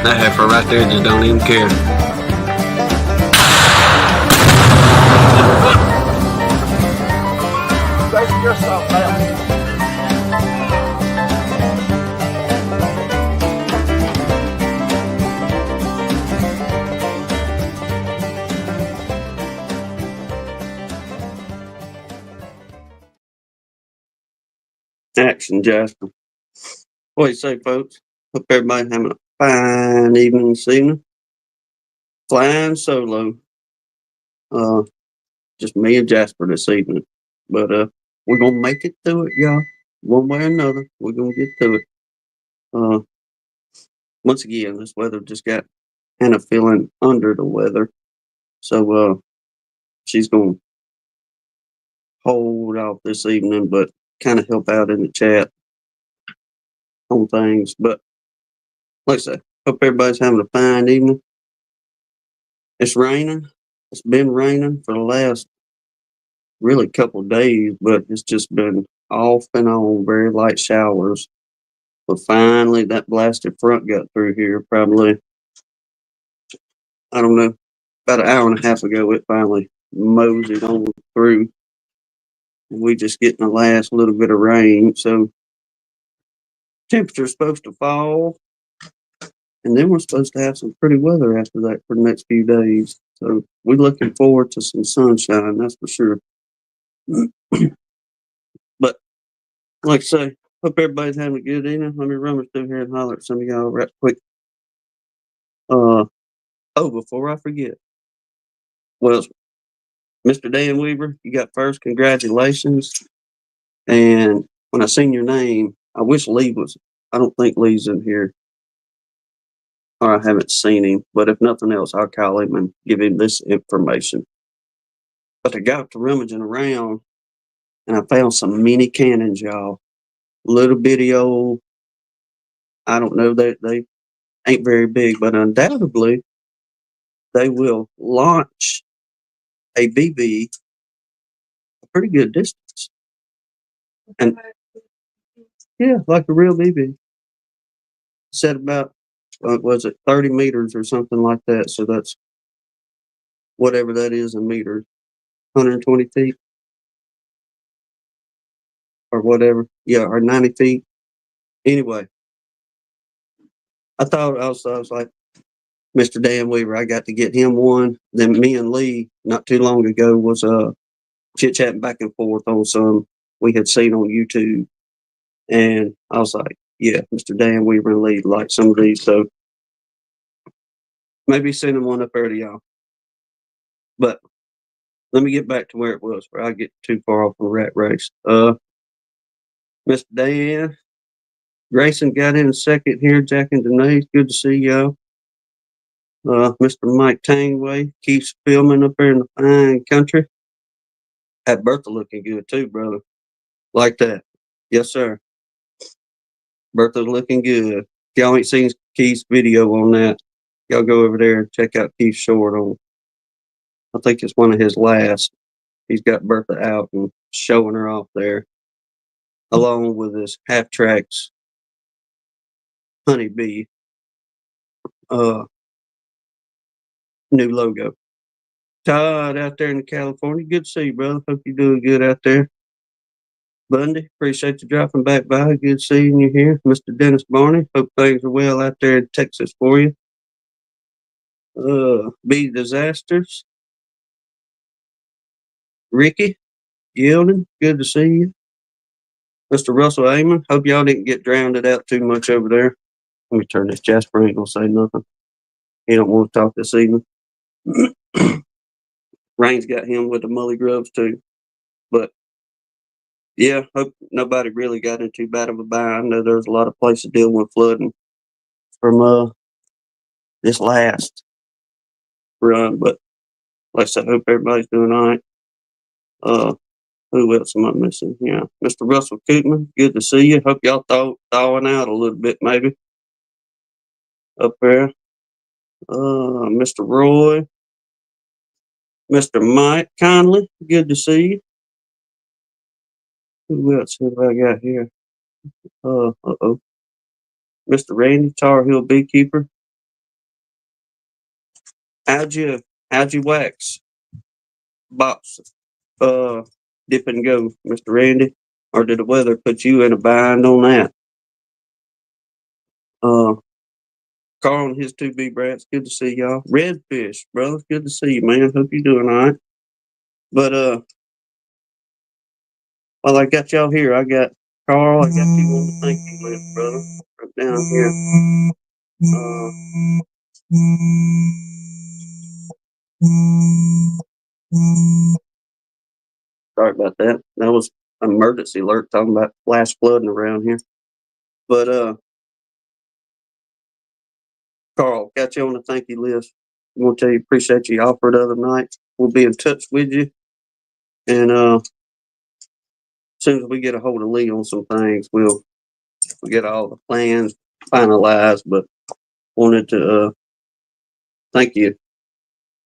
That heifer right there just don't even care. Grayson, you're soft now. Action, Jasper. What do you say, folks? Hope everybody's having a fine evening this evening. Flying solo. Just me and Jasper this evening. But we're gonna make it through it, y'all. One way or another, we're gonna get through it. Once again, this weather just got kind of feeling under the weather. So she's gonna hold off this evening, but kind of help out in the chat on things. But like I said, hope everybody's having a fine evening. It's raining. It's been raining for the last really couple of days, but it's just been off and on, very light showers. But finally, that blasted front got through here probably, I don't know, about an hour and a half ago. It finally moseyed on through. We just getting the last little bit of rain. So temperature's supposed to fall. And then we're supposed to have some pretty weather after that for the next few days. So we're looking forward to some sunshine, that's for sure. But like I say, hope everybody's having a good evening. Let me rummage through here and holler at some of y'all right quick. Before I forget, well, Mr. Dan Weaver, you got first. Congratulations. And when I seen your name, I wish Lee was. I don't think Lee's in here, or I haven't seen him. But if nothing else, I'll call him and give him this information. But I got to rummaging around, and I found some mini cannons, y'all. Little bitty old. I don't know, they ain't very big, but undoubtedly they will launch a BB a pretty good distance. And yeah, like a real BB. Said about, was it 30 meters or something like that? So that's whatever that is in meters, 120 feet or whatever. Yeah, or 90 feet. Anyway, I was like, Mr. Dan Weaver, I got to get him one. Then me and Lee, not too long ago, was chit chatting back and forth on some we had seen on YouTube. And I was like, yeah, Mr. Dan Weaver and Lee like some of these. So maybe sending one up there to y'all. But let me get back to where it was, where I get too far off the rat race. Mr. Dan, Grayson got in a second here. Jack and Denise, good to see y'all. Mr. Mike Tangway keeps filming up there in the fine country. Had Bertha looking good too, brother. Like that. Yes, sir. Bertha's looking good. If y'all ain't seen Keith's video on that, y'all go over there and check out Keith's short on, I think it's one of his last. He's got Bertha out and showing her off there, along with his half tracks honeybee new logo. Todd out there in California, good to see you, brother. Hope you're doing good out there. Bundy, appreciate you dropping back by. Good seeing you here. Mr. Dennis Barney, hope things are well out there in Texas for you. Bee Disasters. Ricky, Yielding, good to see you. Mr. Russell Amon, hope y'all didn't get drowned out too much over there. Let me turn this. Jasper ain't gonna say nothing. He don't want to talk this evening. Rain's got him with the mully grubs too. But yeah, hope nobody really got in too bad of a bind. I know there's a lot of places dealing with flooding from this last run, but like I said, hope everybody's doing all right. Who else am I missing? Yeah, Mr. Russell Koopman, good to see you. Hope y'all thawing out a little bit, maybe up there. Mr. Roy, Mr. Mike Conley, good to see you. Who else have I got here? Mr. Randy, Tar Heel Beekeeper. How'd you wax box dip and go, Mr. Randy? Or did the weather put you in a bind on that? Uh, Carl and his two big brats, good to see y'all. Redfish, brother, good to see you, man. Hope you're doing all right. But while I got y'all here, I got Carl. I got you on the thank you list, brother. Right down here. Sorry about that. That was an emergency alert talking about flash flooding around here. But Carl, got you on the thank you list. I want to tell you appreciate you offered the other night. We'll be in touch with you. And as soon as we get a hold of Lee on some things, we'll get all the plans finalized. But wanted to thank you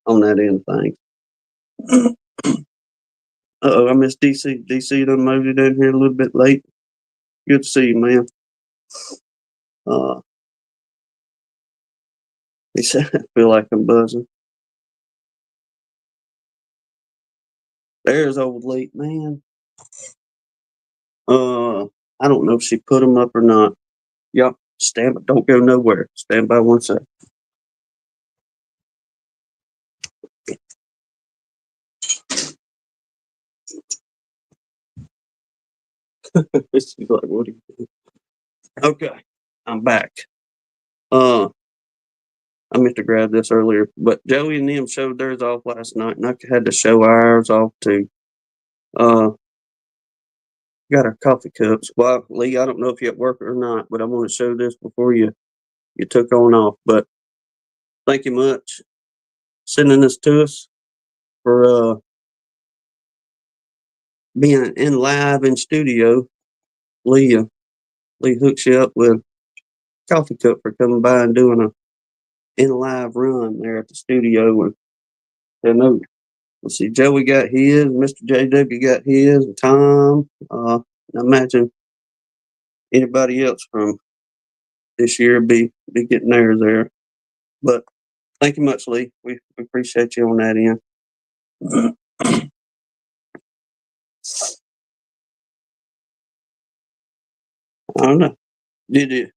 on that end thing. I missed DC. DC done moved in here a little bit late. Good to see you, man. He said, I feel like I'm buzzing. There's old Lee, man. I don't know if she put them up or not. Y'all stand, don't go nowhere. Stand by one second. She's like, what are you doing? Okay, I'm back. I meant to grab this earlier, but Joey and them showed theirs off last night, and I had to show ours off too. Got our coffee cups. Well, Lee, I don't know if you're at work or not, but I want to show this before you took on off. But thank you much sending this to us for being in live in studio. Lee hooks you up with coffee cup for coming by and doing a in live run there at the studio. And I know, let's see, Joey got his, Mr. JW got his, and Tom. I imagine anybody else from this year be getting theirs there. But thank you much, Lee. We appreciate you on that end. I don't know. Did you?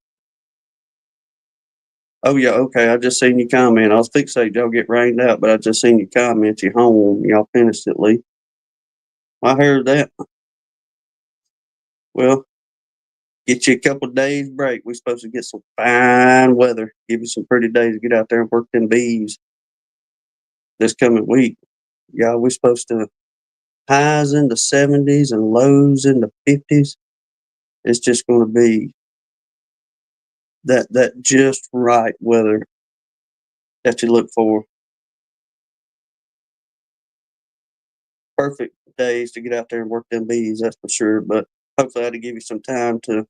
Oh yeah, okay. I just seen your comment. I was fixated y'all get rained out, but I just seen your comment. You home. Y'all finished it, Lee. I heard that. Well, get you a couple of days break. We're supposed to get some fine weather. Give you some pretty days to get out there and work them bees this coming week. Y'all, we're supposed to highs in the 70s and lows in the 50s. It's just going to be that just right weather that you look for. Perfect days to get out there and work them bees, that's for sure. But hopefully, I had to give you some time to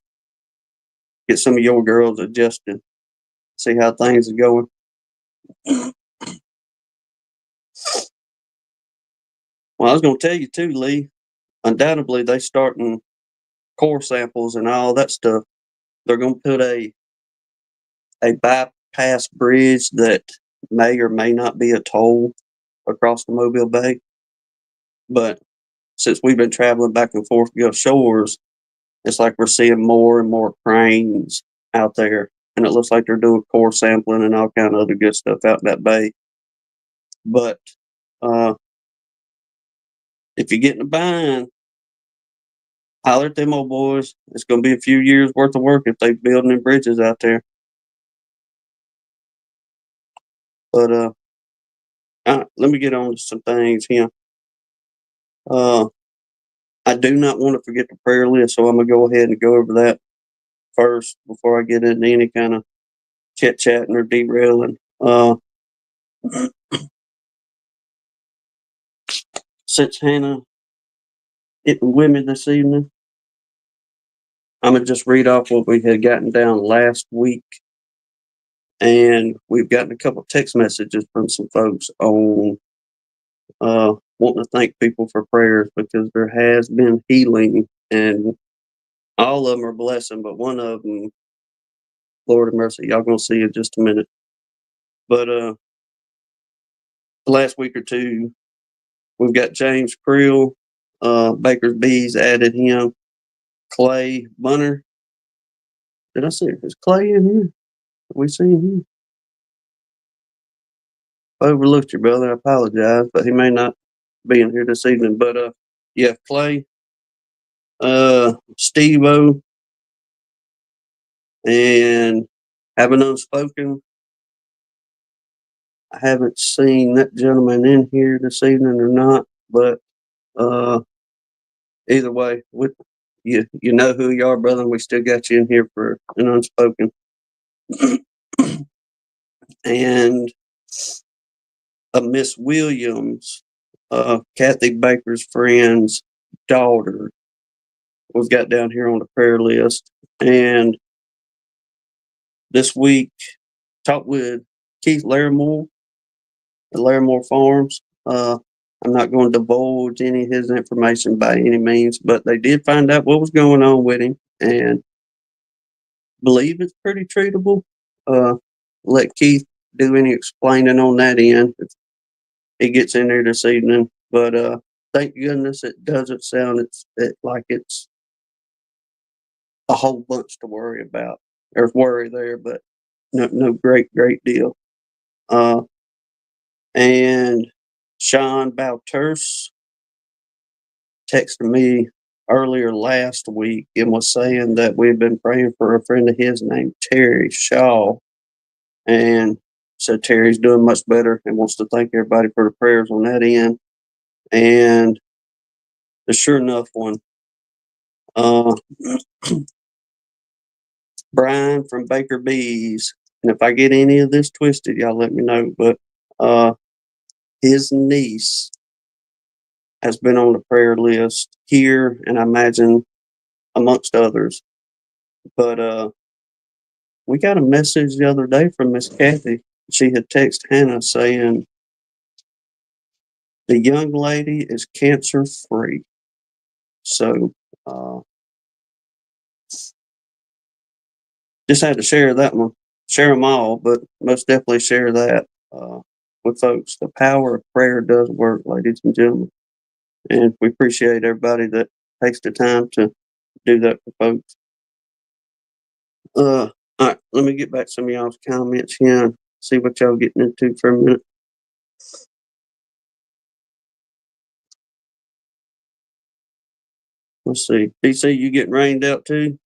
get some of your girls adjusted, see how things are going. Well, I was going to tell you too, Lee. Undoubtedly, they starting core samples and all that stuff. They're going to put a bypass bridge that may or may not be a toll across the Mobile Bay. But since we've been traveling back and forth Gulf Shores, it's like we're seeing more and more cranes out there, and it looks like they're doing core sampling and all kind of other good stuff out in that bay. But if you get in a bind, holler at them old boys. It's going to be a few years worth of work if they building them bridges out there. But let me get on to some things here. I do not want to forget the prayer list, so I'm gonna go ahead and go over that first before I get into any kind of chit chatting or derailing. Since Hannah hitting women this evening, I'm gonna just read off what we had gotten down last week, and we've gotten a couple text messages from some folks on wanting to thank people for prayers because there has been healing, and all of them are blessing, but one of them, Lord of mercy, y'all gonna see in just a minute. But the last week or two, we've got James Creel, Baker's Bees added him, Clay Bunner. Did I see it? Is Clay in here? Have we seen him? I overlooked you, brother. I apologize, but he may not be in here this evening. But yeah, Clay, Steve O, and Having Unspoken. I haven't seen that gentleman in here this evening or not, but uh, either way, you know who you are, brother. We still got you in here for an unspoken. And a Miss Williams, Kathy Baker's friend's daughter, we've got down here on the prayer list. And this week, talked with Keith Larimore at Larimore Farms. I'm not going to divulge any of his information by any means, but they did find out what was going on with him and believe it's pretty treatable. Let Keith do any explaining on that end if he gets in there this evening. But thank goodness it doesn't sound like it's a whole bunch to worry about or worry there, but no great deal. And Sean Balters texted me earlier last week and was saying that we've been praying for a friend of his named Terry Shaw. And so Terry's doing much better and wants to thank everybody for the prayers on that end. And the sure enough one, uh, Brian from Baker Bees. And if I get any of this twisted, y'all let me know. But his niece has been on the prayer list here, and I imagine amongst others. But we got a message the other day from Miss Kathy. She had texted Hannah saying the young lady is cancer free. So just had to share that one. Share them all, but most definitely share that with folks. The power of prayer does work, ladies and gentlemen. And we appreciate everybody that takes the time to do that for folks. All right, let me get back some of y'all's comments here and see what y'all getting into for a minute. Let's see. DC, you getting rained out too?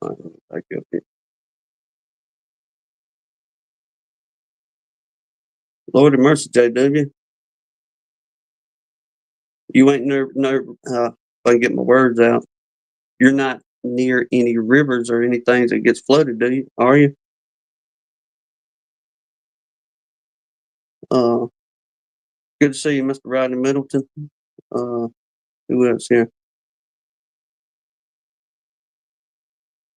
All right, back up here. Lord of mercy, JW. You ain't if I can get my words out. You're not near any rivers or anything that gets flooded, do you? Are you? Uh, Good to see you, Mr. Rodney Middleton. Uh, who else here?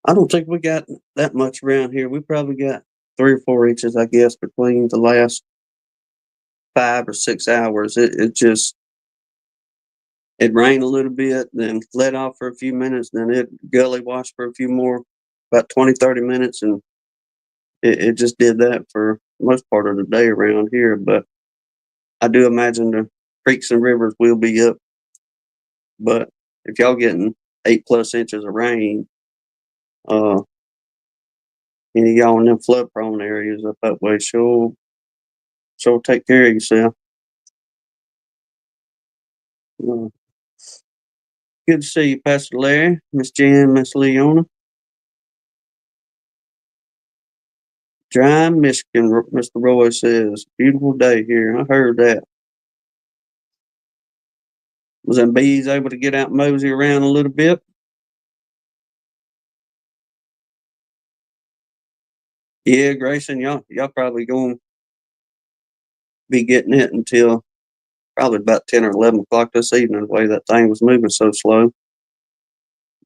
I don't think we got that much around here. We probably got 3 or 4 inches, I guess, between the last 5 or 6 hours. It rained a little bit, then let off for a few minutes, then it gully washed for a few more, about 20, 30 minutes, and it just did that for most part of the day around here. But I do imagine the creeks and rivers will be up. But if y'all getting 8+ inches of rain, uh, any of y'all in them flood prone areas up that way, sure take care of yourself. Uh, Good to see you, Pastor Larry, Miss Jan, Miss Leona. Dry Michigan, Mr. Roy says. Beautiful day here. I heard that. Was them bees able to get out and mosey around a little bit? Yeah, Grayson, y'all probably going to be getting it until probably about 10 or 11 o'clock this evening, the way that thing was moving so slow.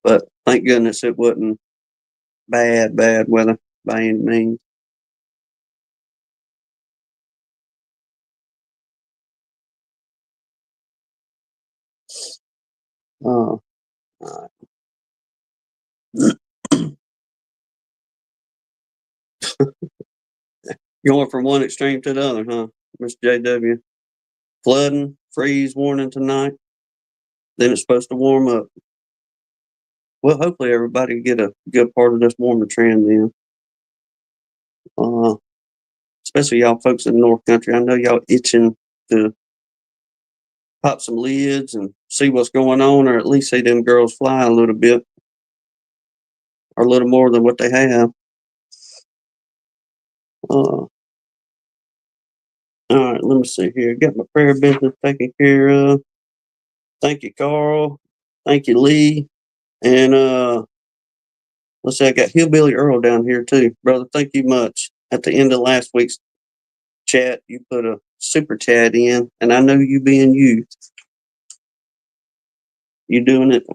But thank goodness it wasn't bad weather by any means. Uh, Going from one extreme to the other, huh, Mr. JW? Flooding, freeze warning tonight. Then it's supposed to warm up. Well, hopefully everybody get a good part of this warmer trend then. Uh, Especially y'all folks in the North Country. I know y'all itching to pop some lids and see what's going on, or at least see them girls fly a little bit, or a little more than what they have. All right, let me see here. Got my prayer business taken care of. Thank you, Carl. Thank you, Lee. And let's see, I got Hillbilly Earl down here too. Brother, thank you much. At the end of last week's chat, you put a super chat in, and I know you being you doing it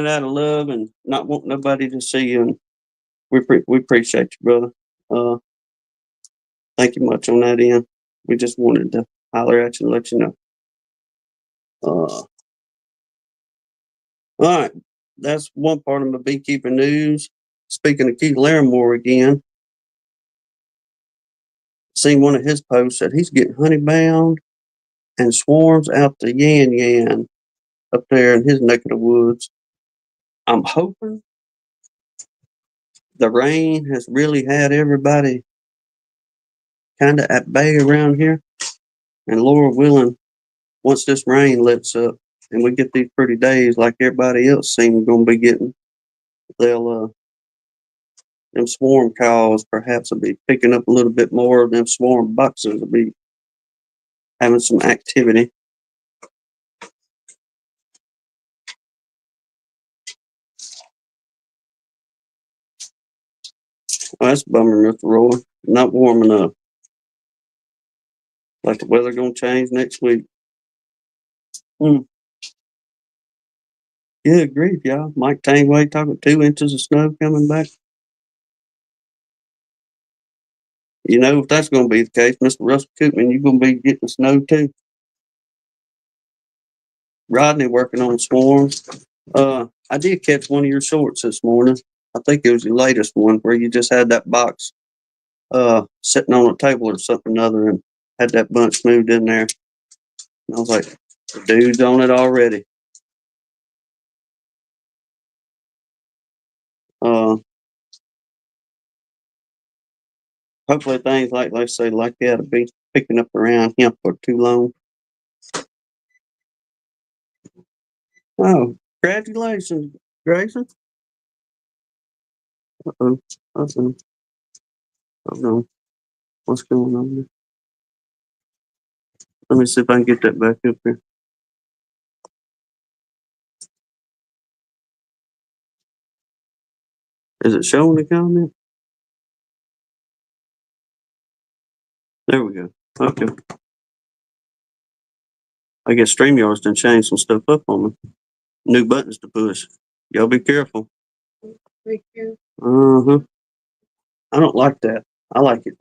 out of love and not wanting nobody to see you. And we appreciate you, brother. Uh, Thank you much on that end. We just wanted to holler at you and let you know. All right, that's one part of my beekeeping news. Speaking of Keith Larimore again, seen one of his posts that he's getting honey bound and swarms out the yan up there in his neck of the woods. I'm hoping the rain has really had everybody kind of at bay around here. And Lord willing, once this rain lets up and we get these pretty days like everybody else seems going to be getting, they'll them swarm calls perhaps will be picking up a little bit more. Them swarm boxes will be having some activity. Oh, that's a bummer, Mr. Roy. Not warm enough. Like the weather gonna change next week. Hmm. Good grief, y'all. Mike Tangway talking 2 inches of snow coming back. You know, if that's gonna be the case, Mr. Russell Koopman, you're gonna be getting snow too. Rodney working on swarms. I did catch one of your shorts this morning. I think it was your latest one where you just had that box sitting on a table or something or other and had that bunch moved in there. And I was like, the dude's on it already. Uh, Hopefully things like they say like that will be picking up around him for too long. Oh, congratulations, Grayson. Uh-oh. Uh-oh. Hold on. What's going on here? Let me see if I can get that back up here. Is it showing the comment? There we go. Okay. I guess StreamYard's done changed some stuff up on me. New buttons to push. Y'all be careful. Uh-huh. I don't like that. I like it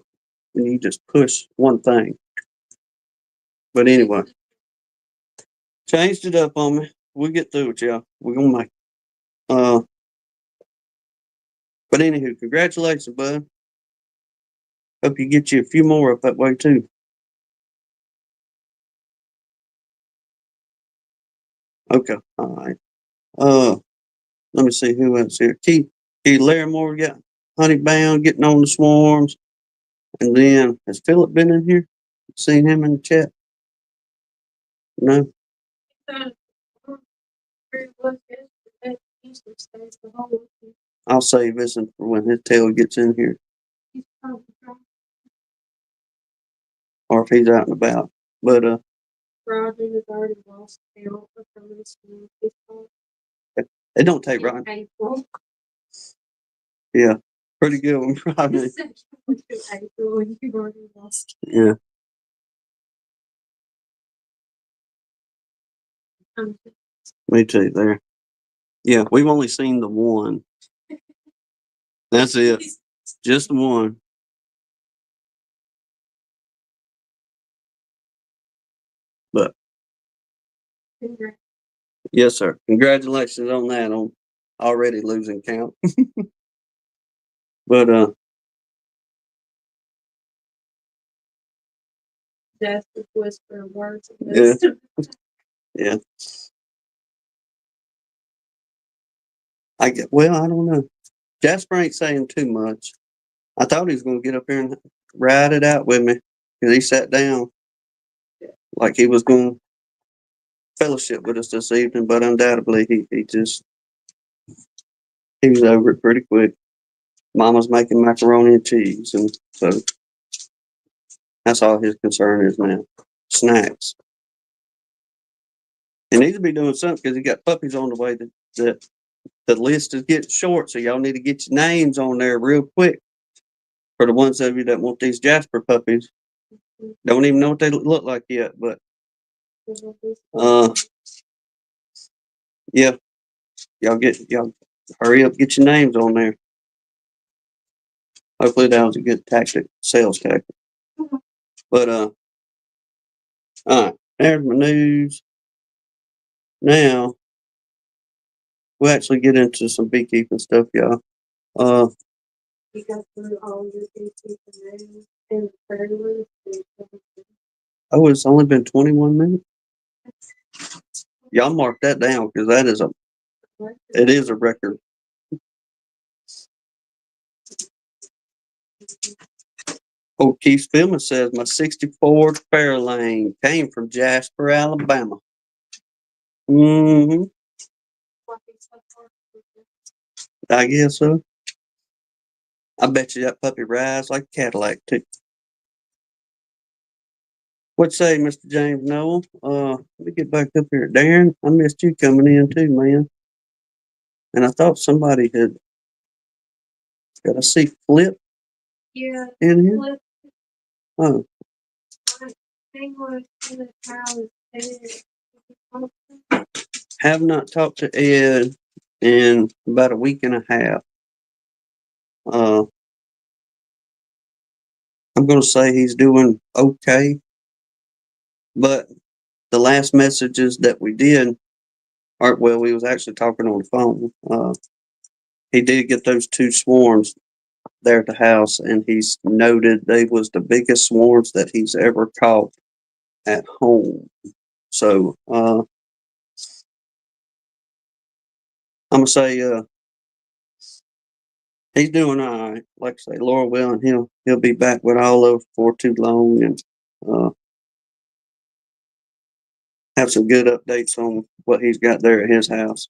when you just push one thing. But anyway, changed it up on me. We'll get through it, y'all. We're gonna make it. But anywho, congratulations, bud. Hope you get you a few more up that way too. Okay, all right. Uh, Let me see who else here. Keith Larimore got honey bound, getting on the swarms, and then has Philip been in here? Seen him in the chat? No. I'll save this one for when his tail gets in here, or if he's out and about. But Roger has already lost tail for some of this. It don't take Rodney. Yeah, pretty good one, Rodney. Yeah. Me too. There. Yeah, we've only seen the one. That's it. Just one. But yes, sir. Congratulations on that. On already losing count. But Jasper's whispering words. Yeah. Yeah. Well, I don't know. Jasper ain't saying too much. I thought he was going to get up here and ride it out with me because he sat down like he was going to fellowship with us this evening, but undoubtedly he was over it pretty quick. Mama's making macaroni and cheese, and so that's all his concern is now. Snacks. He needs to be doing something because he got puppies on the way. That the list is getting short, so y'all need to get your names on there real quick for the ones of you that want these Jasper puppies. Don't even know what they look like yet, but yeah, y'all hurry up, get your names on there. Hopefully that was a good sales tactic. But all right, there's my news. Now we'll actually get into some beekeeping stuff, y'all. You got through all your beekeeping news and prayer list. Oh, it's only been 21 minutes. Y'all mark that down because it is a record. Oh, Keith Spillman says my 64 Fairlane came from Jasper, Alabama. Mm-hmm. I guess so. I bet you that puppy rides like a Cadillac too. What say, Mr. James Noel? Let me get back up here. Darren, I missed you coming in too, man. And I thought somebody had got to see Flip Yeah. in here. Flip. Oh. Have not talked to Ed in about a week and a half. I'm going to say he's doing okay, but the last messages that we did aren't well. We was actually talking on the phone. He did get those 2 swarms there at the house, and he's noted they was the biggest swarms that he's ever caught at home. So I'm gonna say he's doing all right. Like I say, Laura will, and he'll be back with all of for too long, and have some good updates on what he's got there at his house.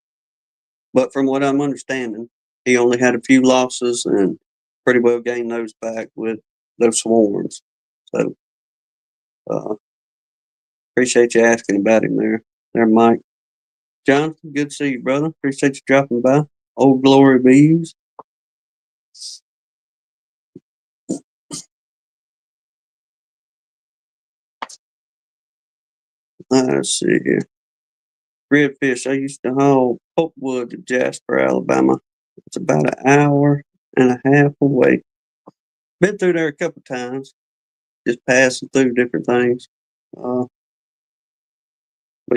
But from what I'm understanding, he only had a few losses and pretty well gained those back with those swarms. So appreciate you asking about him there, Mike. Jonathan, good to see you, brother. Appreciate you dropping by. Old Glory Bees. Let's see here. Redfish, I used to haul pulpwood to Jasper, Alabama. It's about an hour and a half away. Been through there a couple times, just passing through different things. But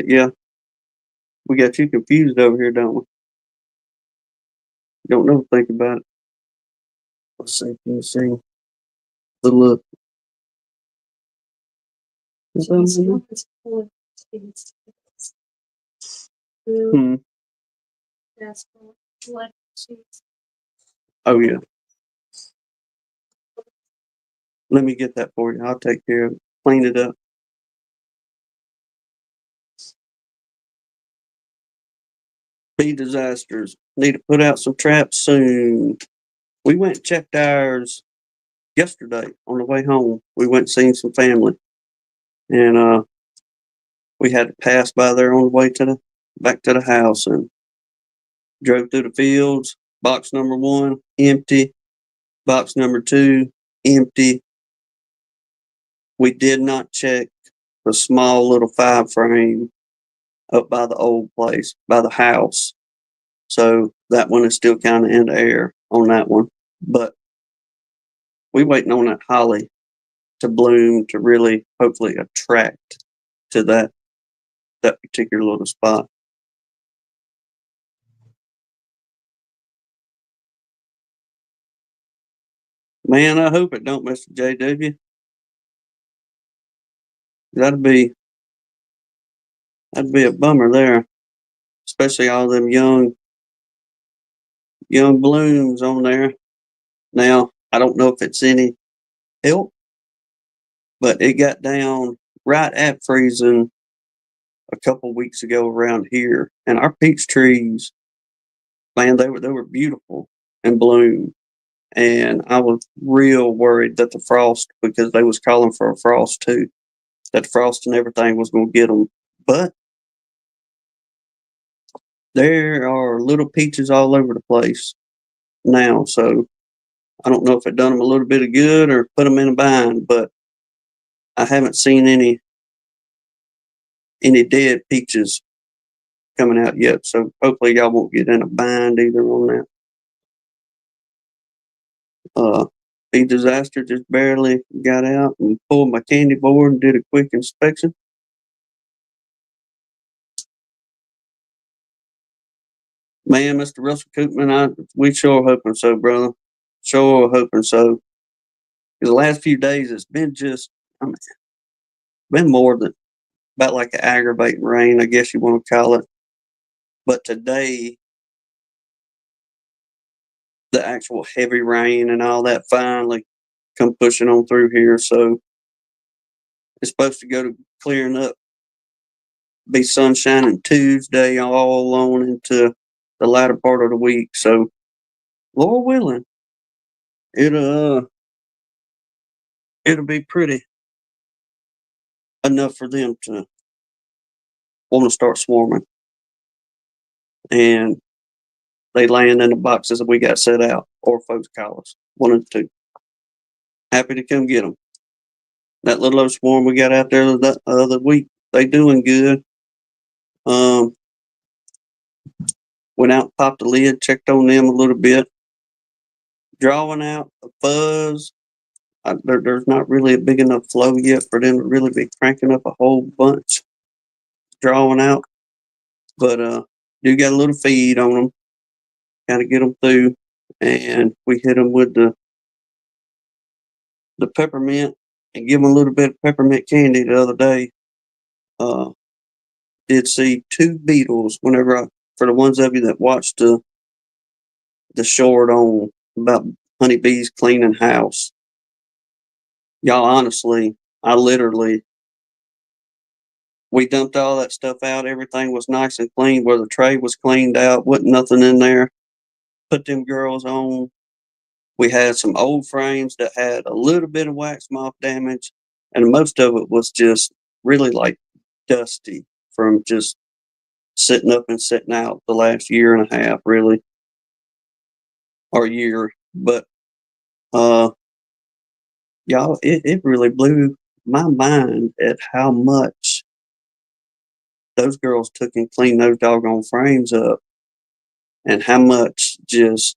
yeah, we got you confused over here, don't we? Don't know. Think about it. Let's see. Can you see the look? Hmm. Oh yeah. Let me get that for you. I'll take care of it. Clean it up. Bee disasters. Need to put out some traps soon. We went and checked ours yesterday on the way home. We went and seen some family, and we had to pass by there on the way back to the house, and drove through the fields. Box number 1 empty. Box number 2 empty. We did not check the small little 5 frame up by the old place, by the house. So that one is still kind of in the air on that one. But we waiting on that holly to bloom to really hopefully attract to that particular little spot. Man, I hope it don't, Mr. JW. That'd be that'd be a bummer there, especially all them young blooms on there. Now I don't know if it's any help, but it got down right at freezing a couple weeks ago around here, and our peach trees, man, they were beautiful in bloom. And I was real worried that the frost, because they was calling for a frost too, that the frost and everything was going to get them. But there are little peaches all over the place now, so I don't know if it done them a little bit of good or put them in a bind, but I haven't seen any dead peaches coming out yet. So hopefully y'all won't get in a bind either on that. Bee disaster just barely got out and pulled my candy board and did a quick inspection. Man, Mr. Russell Koopman, we sure hoping so, brother. Sure hoping so. Because the last few days it's been just, I mean, been more than about like an aggravating rain, I guess you want to call it. But today, the actual heavy rain and all that finally come pushing on through here. So it's supposed to go to clearing up, be sunshining Tuesday all on into the latter part of the week. So, Lord willing, it'll it'll be pretty enough for them to want to start swarming, and they land in the boxes that we got set out, or folks call us, one of the two. Happy to come get them. That little old swarm we got out there the other week, they doing good. Um, Went out, popped the lid, checked on them a little bit, drawing out the fuzz. There's not really a big enough flow yet for them to really be cranking up a whole bunch, drawing out. But do got a little feed on them, got to get them through, and we hit them with the peppermint and give them a little bit of peppermint candy the other day. Uh, did see two beetles whenever for the ones of you that watched the short on about honeybees cleaning house. Y'all, honestly, I literally, we dumped all that stuff out. Everything was nice and clean where the tray was cleaned out, wasn't nothing in there. Put them girls on. We had some old frames that had a little bit of wax moth damage, and most of it was just really like dusty from just sitting up and sitting out the last year and a half, really, or year. But y'all, it really blew my mind at how much those girls took and cleaned those doggone frames up, and how much just,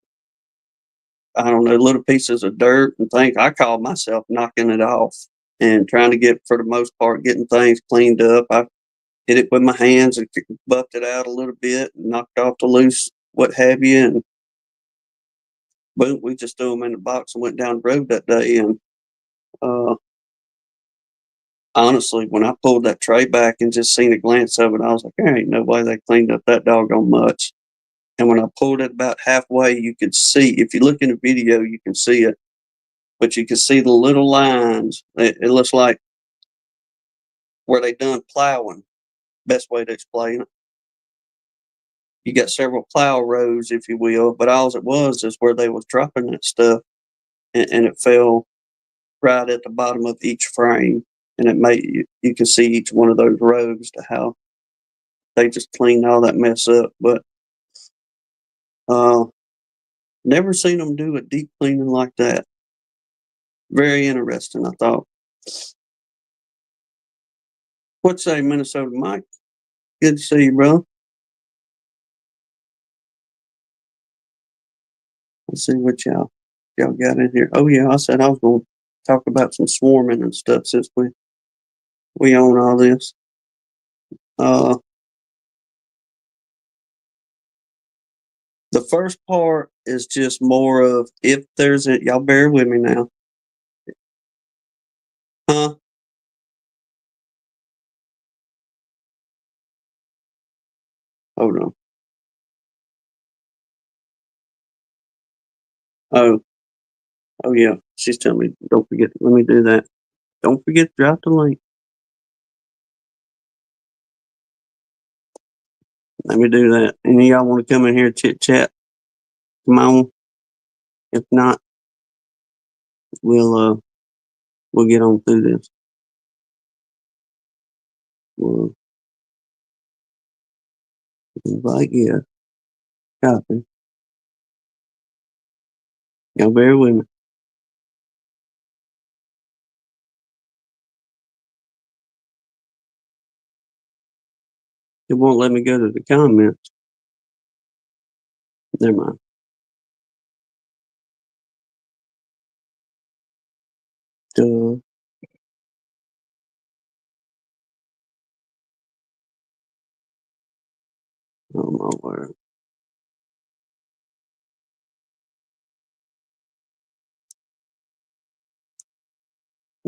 I don't know, little pieces of dirt and things. I called myself knocking it off and trying to get, for the most part, getting things cleaned up. I hit it with my hands and buffed it out a little bit and knocked off the loose, what have you, and boom, we just threw them in the box and went down the road that day. And uh, honestly, when I pulled that tray back and just seen a glance of it, I was like, there ain't no way they cleaned up that doggone much. And when I pulled it about halfway, you could see, if you look in the video, you can see it, but you can see the little lines. It looks like where they done plowing. Best way to explain it. You got several plow rows, if you will, but all it was is where they was dropping that stuff, and it fell right at the bottom of each frame, and it made you can see each one of those rows to how they just cleaned all that mess up. But uh, never seen them do a deep cleaning like that. Very interesting, I thought. What say, Minnesota Mike? Good to see you, bro. Let's see what y'all got in here. Oh yeah, I said I was going to talk about some swarming and stuff since we own all this. Uh, the first part is just more of, if there's a, y'all bear with me now, huh? Oh, oh yeah. She's telling me, don't forget. Let me do that. Don't forget to drop the link. Let me do that. Any of y'all want to come in here chit chat? Come on. If not, we'll get on through this. We'll invite you. Copy. Y'all bear with me. It won't let me go to the comments. Never mind. Duh. Oh my word.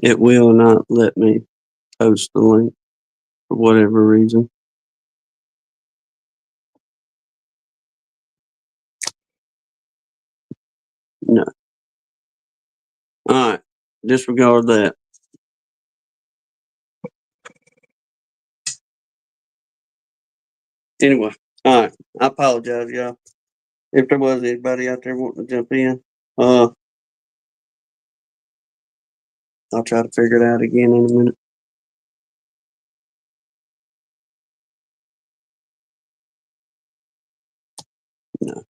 It will not let me post the link for whatever reason. No. All right. Disregard that. Anyway. All right. I apologize, y'all. If there was anybody out there wanting to jump in, I'll try to figure it out again in a minute. No.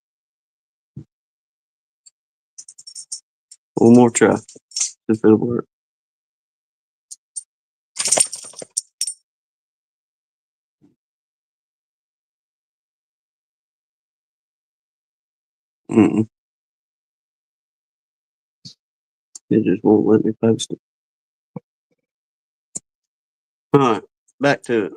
One more try. If it'll work. Mm-mm. It just won't let me post it. All right. Back to it.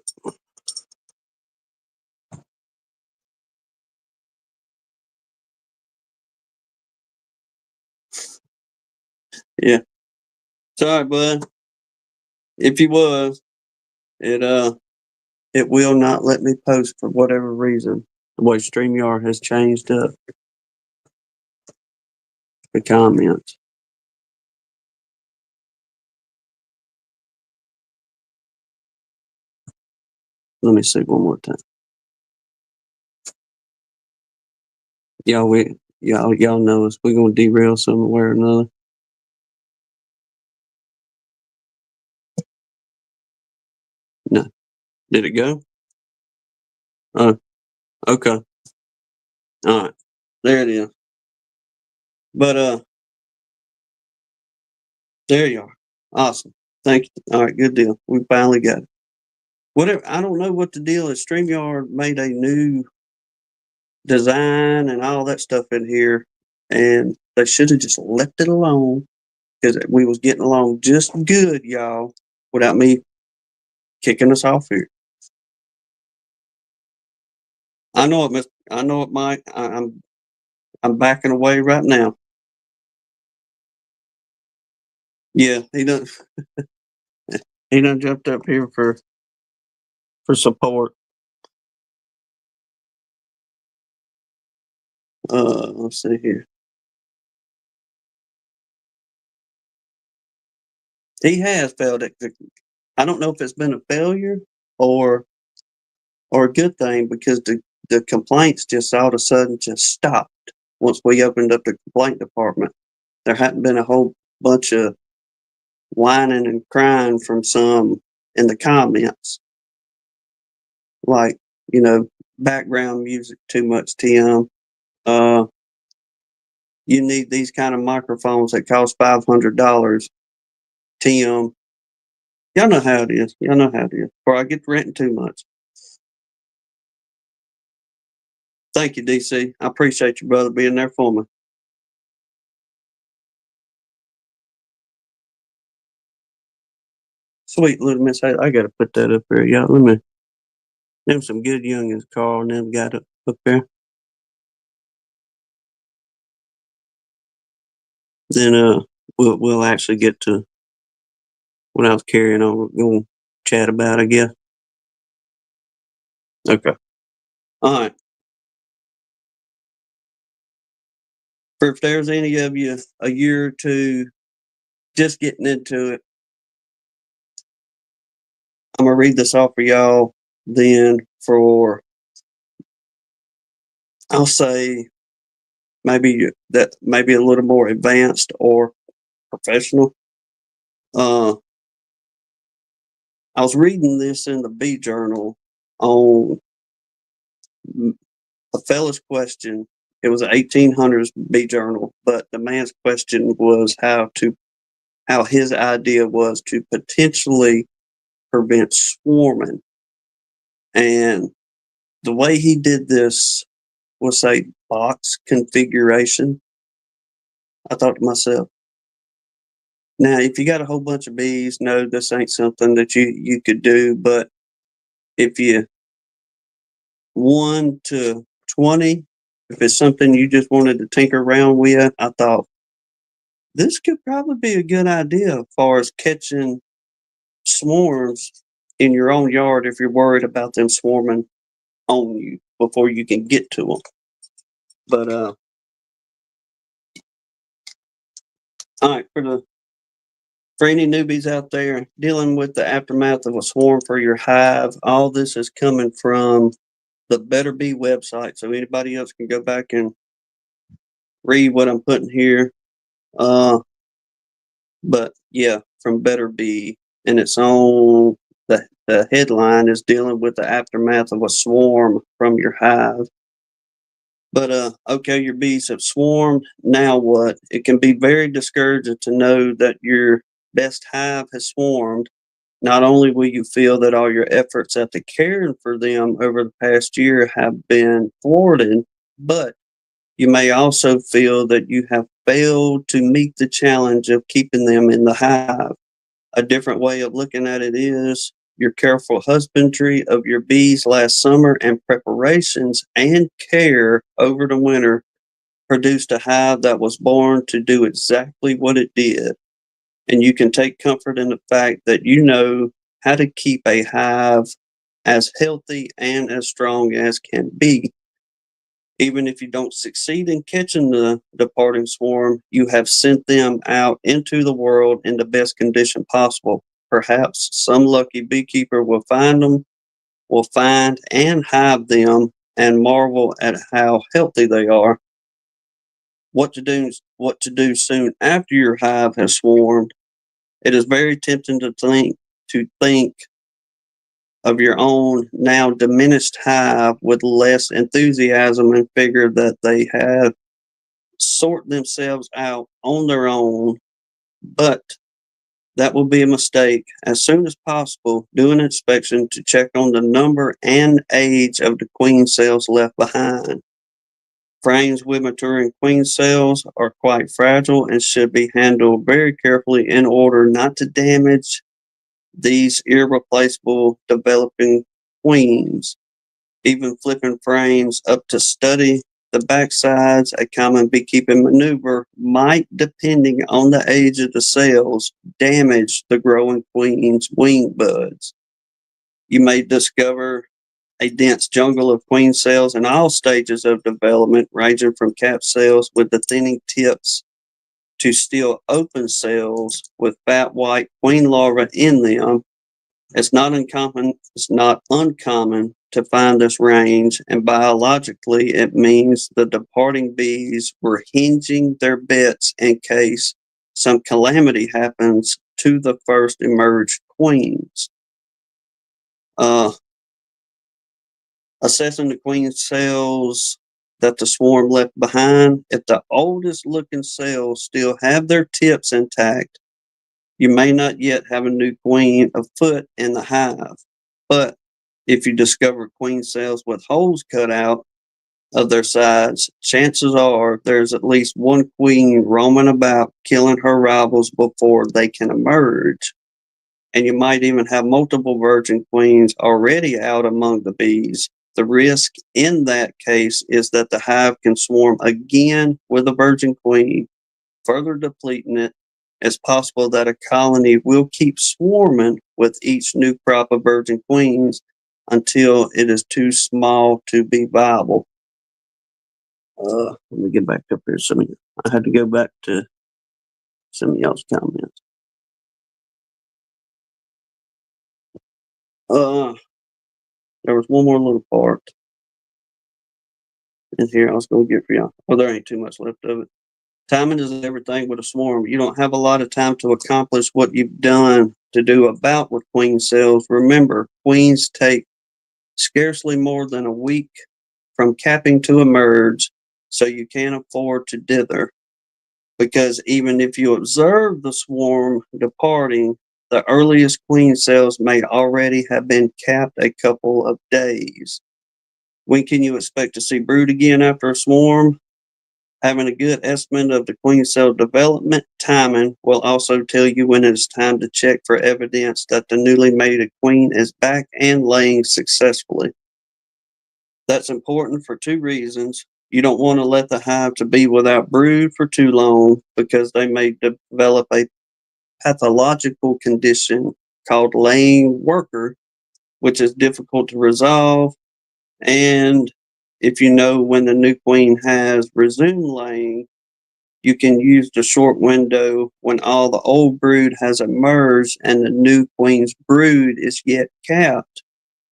Yeah. Sorry, bud. If you was, it will not let me post for whatever reason. The way StreamYard has changed up the comments. Let me see one more time. Y'all know us. We're gonna derail somewhere or another. No. Did it go? Oh, okay. All right. There it is. But there you are. Awesome. Thank you. All right, good deal. We finally got it. Whatever. I don't know what the deal is. StreamYard made a new design and all that stuff in here, and they should have just left it alone because we was getting along just good, y'all, without me kicking us off here. I know it, Miss. I know it, Mike. I'm backing away right now. Yeah, he done jumped up here for support. Let's see here. He has failed it. I don't know if it's been a failure or or a good thing because the complaints just all of a sudden just stopped once we opened up the complaint department. There hadn't been a whole bunch of whining and crying from some in the comments, like, background music too much, Tim. Uh, you need these kind of microphones that cost $500, Tim. Y'all know how it is. Y'all know how it is. Or I get renting too much. Thank you, DC. I appreciate you, brother, being there for me. Sweet little Miss Haley. I got to put that up there. Y'all, let me. Them some good youngins, Carl, and them got it up there. Then we'll actually get to what I was carrying on. We're going to chat about, I guess. Okay. All right. For if there's any of you a year or two just getting into it, I'm gonna read this off for y'all. Then for I'll say maybe a little more advanced or professional. I was reading this in the Bee Journal on a fella's question. It was an 1800s Bee Journal, but the man's question was how his idea was to potentially prevent swarming. And the way he did this was a box configuration. I thought to myself, now if you got a whole bunch of bees, no, this ain't something that you could do. But if you 1 to 20, if it's something you just wanted to tinker around with, I thought this could probably be a good idea as far as catching swarms in your own yard if you're worried about them swarming on you before you can get to them. But all right, for any newbies out there dealing with the aftermath of a swarm for your hive, all this is coming from the Better Bee website, so anybody else can go back and read what I'm putting here. But yeah, from Better Bee, and it's on the headline is dealing with the aftermath of a swarm from your hive. But okay, your bees have swarmed. Now what? It can be very discouraging to know that your best hive has swarmed. Not only will you feel that all your efforts at the caring for them over the past year have been thwarted, but you may also feel that you have failed to meet the challenge of keeping them in the hive. A different way of looking at it is your careful husbandry of your bees last summer and preparations and care over the winter produced a hive that was born to do exactly what it did. And you can take comfort in the fact that you know how to keep a hive as healthy and as strong as can be. Even if you don't succeed in catching the departing swarm, you have sent them out into the world in the best condition possible. Perhaps some lucky beekeeper will find and hive them and marvel at how healthy they are. What to do soon after your hive has swarmed. It is very tempting to think of your own now diminished hive with less enthusiasm and figure that they have sort themselves out on their own, but that will be a mistake. As soon as possible, do an inspection to check on the number and age of the queen cells left behind. Frames with maturing queen cells are quite fragile and should be handled very carefully in order not to damage these irreplaceable developing queens. Even flipping frames up to study the backsides, a common beekeeping maneuver, might, depending on the age of the cells, damage the growing queen's wing buds. You may discover a dense jungle of queen cells in all stages of development, ranging from cap cells with the thinning tips to still open cells with fat white queen larvae in them. It's not uncommon to find this range, and biologically it means the departing bees were hinging their bets in case some calamity happens to the first emerged queens. Assessing the queen cells that the swarm left behind, if the oldest looking cells still have their tips intact, you may not yet have a new queen afoot in the hive. But if you discover queen cells with holes cut out of their sides, chances are there's at least one queen roaming about killing her rivals before they can emerge. And you might even have multiple virgin queens already out among the bees. The risk in that case is that the hive can swarm again with a virgin queen, further depleting it. It's possible that a colony will keep swarming with each new crop of virgin queens until it is too small to be viable. Let me get back up here. I had to go back to some of y'all's comments. There was one more little part in here I was going to get for y'all. Well, there ain't too much left of it. Timing is everything with a swarm. You don't have a lot of time to accomplish what you've done to do about with queen cells. Remember, queens take scarcely more than a week from capping to emerge, so you can't afford to dither. Because even if you observe the swarm departing, the earliest queen cells may already have been capped a couple of days. When can you expect to see brood again after a swarm? Having a good estimate of the queen cell development timing will also tell you when it is time to check for evidence that the newly mated queen is back and laying successfully. That's important for two reasons. You don't want to let the hive to be without brood for too long because they may develop a pathological condition called laying worker, which is difficult to resolve. And if you know when the new queen has resumed laying, you can use the short window when all the old brood has emerged and the new queen's brood is yet capped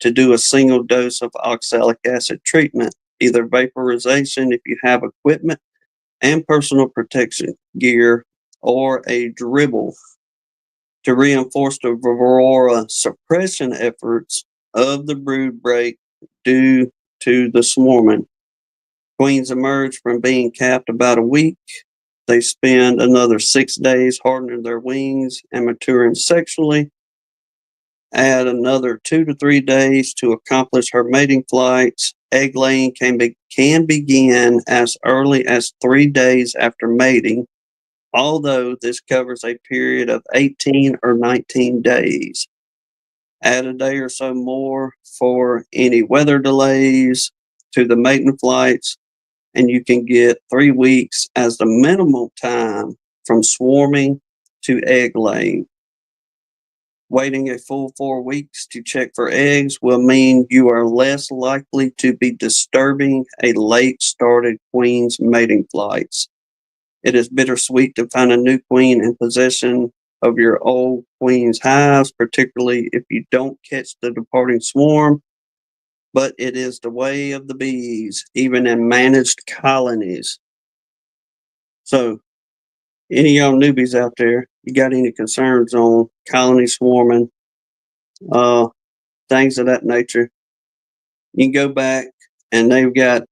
to do a single dose of oxalic acid treatment, either vaporization if you have equipment and personal protection gear, or a dribble to reinforce the varroa suppression efforts of the brood break due to the swarming. Queens emerge from being capped about a week. They spend another 6 days hardening their wings and maturing sexually. Add another 2 to 3 days to accomplish her mating flights. Egg laying can begin as early as 3 days after mating, although this covers a period of 18 or 19 days. Add a day or so more for any weather delays to the mating flights, and you can get 3 weeks as the minimum time from swarming to egg laying. Waiting a full 4 weeks to check for eggs will mean you are less likely to be disturbing a late started queen's mating flights. It is bittersweet to find a new queen in possession of your old queen's hives, particularly if you don't catch the departing swarm, but it is the way of the bees, even in managed colonies. So, any of y'all newbies out there, you got any concerns on colony swarming, uh, things of that nature, you can go back and they've got,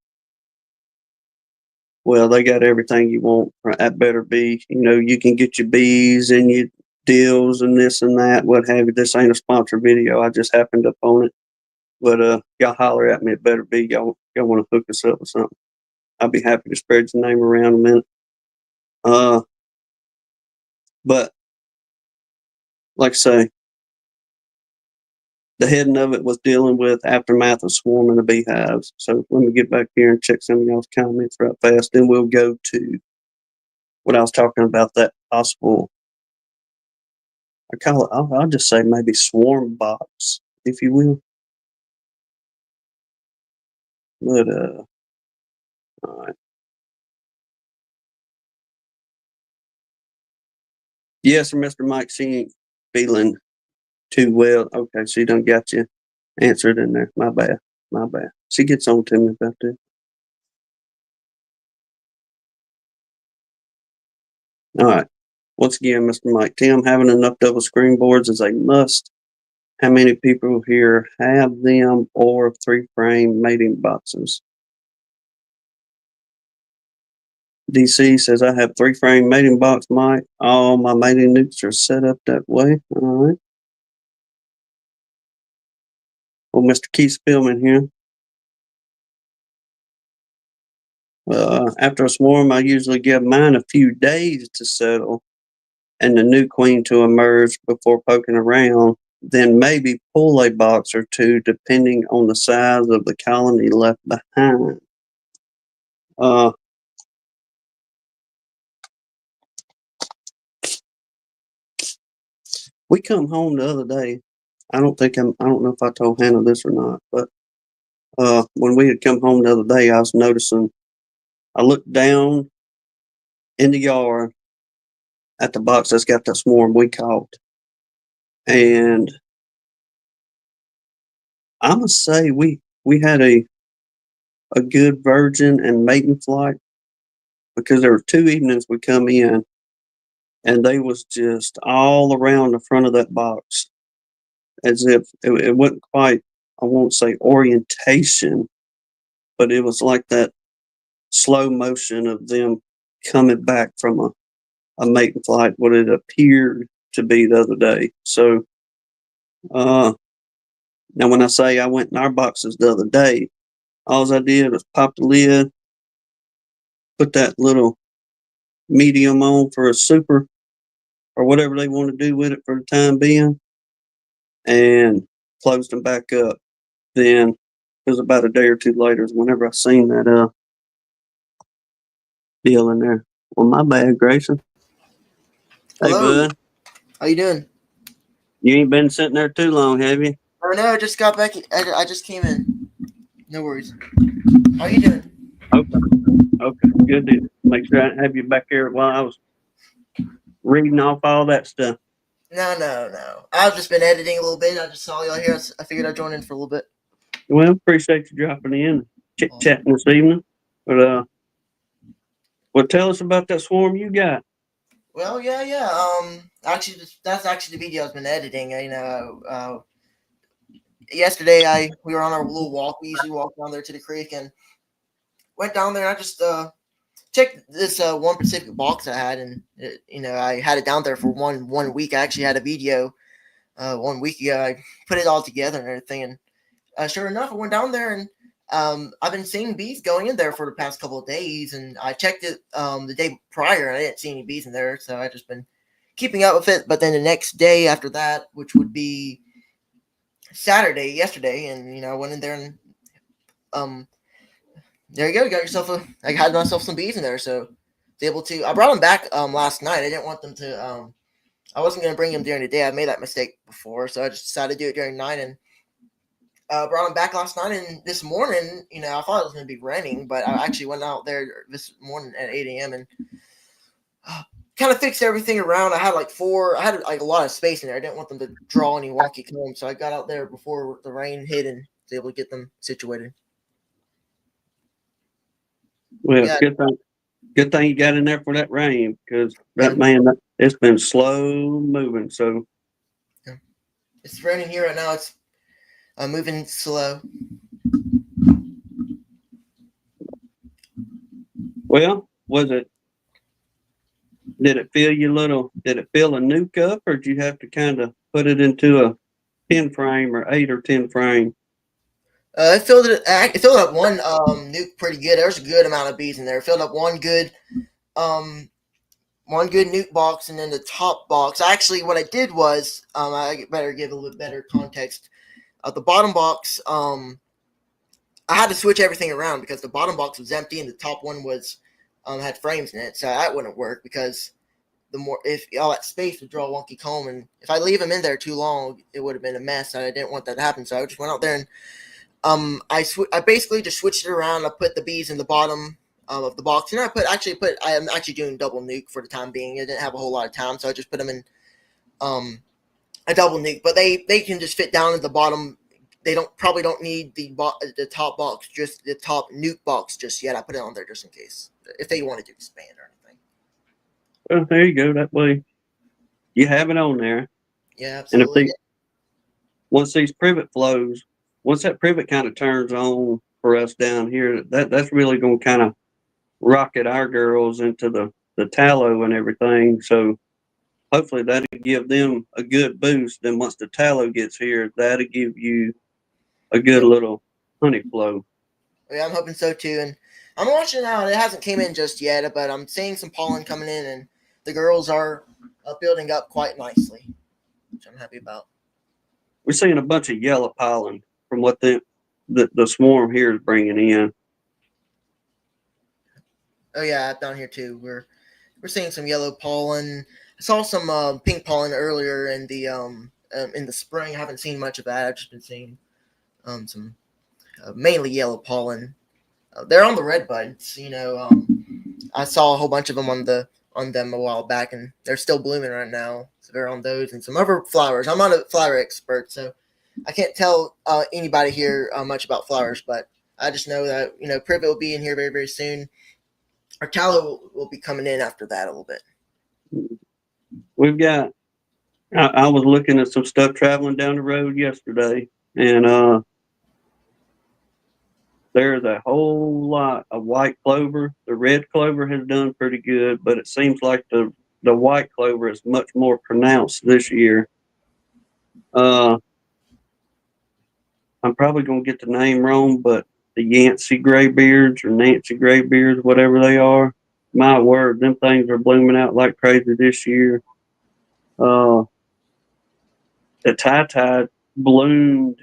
well, they got everything you want at Better Bee. You know, you can get your bees and your deals and this and that, what have you. This ain't a sponsored video. I just happened upon it. But y'all holler at me at Better Bee. Y'all want to hook us up with something. I'll be happy to spread your name around in a minute. But like I say, the heading of it was dealing with aftermath of swarming the beehives. So let me get back here and check some of y'all's comments right fast. Then we'll go to what I was talking about, that possible, I call it, I'll just say maybe swarm box, if you will. But, all right. Yes, Mr. Mike, she ain't feeling too well. Okay, she done got you answered in there. My bad. My bad. She gets on to me about that. All right. Once again, Mr. Mike, Tim, having enough double screen boards is a must. How many people here have them or 3-frame mating boxes? DC says, I have 3-frame mating box, Mike. All my mating nukes are set up that way. All right. Well, Mr. Keith Spillman here. After a swarm, I usually give mine a few days to settle and the new queen to emerge before poking around. Then maybe pull a box or two, depending on the size of the colony left behind. We come home the other day. I don't know if I told Hannah this or not, but when we had come home the other day, I was noticing, I looked down in the yard at the box that's got the swarm we caught. And I must say we had a good virgin and mating flight, because there were 2 evenings we come in and they was just all around the front of that box, as if it wasn't quite, I won't say orientation, but it was like that slow motion of them coming back from a mating flight, what it appeared to be the other day. So uh now when I say I went in our boxes the other day, all I did was pop the lid, put that little medium on for a super or whatever they want to do with it for the time being, and closed them back up. Then it was about a day or two later whenever I seen that deal in there. Well, my bad, Grayson. Hey, Hello. bud. How you doing? You ain't been sitting there too long, have you? Oh no, I just got back. I just came in. No worries. How you doing? Okay. Okay. Good to make sure I have you back here while I was reading off all that stuff. No. I've just been editing a little bit. I just saw y'all here. I figured I'd join in for a little bit. Well, appreciate you dropping in, chit Awesome. chatting this evening. But well, tell us about that swarm you got. Well, yeah. Actually, that's actually the video I've been editing. Yesterday we were on our little walk. We usually walk down there to the creek and went down there. And I just checked this one specific box I had, and I had it down there for one week. I actually had a video 1 week ago. I put it all together and everything, and sure enough, I went down there, and I've been seeing bees going in there for the past couple of days, and I checked it the day prior, and I didn't see any bees in there, so I just been keeping up with it. But then the next day after that, which would be Saturday, yesterday, and I went in there, and there you go. You got yourself I had myself some bees in there, so I was able to. I brought them back last night. I didn't want them to. I wasn't gonna bring them during the day. I made that mistake before, so I just decided to do it during the night, and brought them back last night. And this morning, I thought it was gonna be raining, but I actually went out there this morning at 8 a.m. and kind of fixed everything around. I had a lot of space in there. I didn't want them to draw any wonky combs, so I got out there before the rain hit and was able to get them situated. Well, Yeah, good thing you got in there for that rain, because yeah, it's been slow moving. So, yeah. It's raining here right now. It's moving slow. well, did it fill a nuke up, or did you have to kind of put it into a 10 frame or 8 or 10 frame? It filled up one nuke pretty good. There's a good amount of bees in there. It filled up one good nuke box, and then the top box. Actually, what I did was I better give a little bit better context. The bottom box, I had to switch everything around because the bottom box was empty and the top one was had frames in it, so that wouldn't work because if all that space would draw a wonky comb, and if I leave them in there too long, it would have been a mess. And I didn't want that to happen, so I just went out there and I basically just switched it around. I put the bees in the bottom of the box, and I am actually doing double nuke for the time being. I didn't have a whole lot of time, so I just put them in a double nuke. But they can just fit down at the bottom. They probably don't need the top box, just the top nuke box just yet. I put it on there just in case if they wanted to expand or anything. Well, there you go. That way you have it on there. Yeah, And if absolutely. once these privet flows, once that privet kind of turns on for us down here, that's really going to kind of rocket our girls into the tallow and everything. So hopefully that'll give them a good boost. Then once the tallow gets here, that'll give you a good little honey flow. Yeah, I'm hoping so too. And I'm watching out. It hasn't came in just yet, but I'm seeing some pollen coming in, and the girls are building up quite nicely, which I'm happy about. We're seeing a bunch of yellow pollen from what the swarm here is bringing in. Oh yeah, down here too. We're seeing some yellow pollen. I saw some pink pollen earlier in the spring. I haven't seen much of that. I've just been seeing some mainly yellow pollen. They're on the red buds, I saw a whole bunch of them on them a while back, and they're still blooming right now. So they're on those and some other flowers. I'm not a flower expert, so I can't tell anybody here much about flowers, but I just know that Privet will be in here very very soon. Our tallow will be coming in after that a little bit. We've got. I was looking at some stuff traveling down the road yesterday, and there's a whole lot of white clover. The red clover has done pretty good, but it seems like the white clover is much more pronounced this year. I'm probably going to get the name wrong, but the Yancey graybeards or Nancy graybeards, whatever they are, my word, them things are blooming out like crazy this year. The tie bloomed.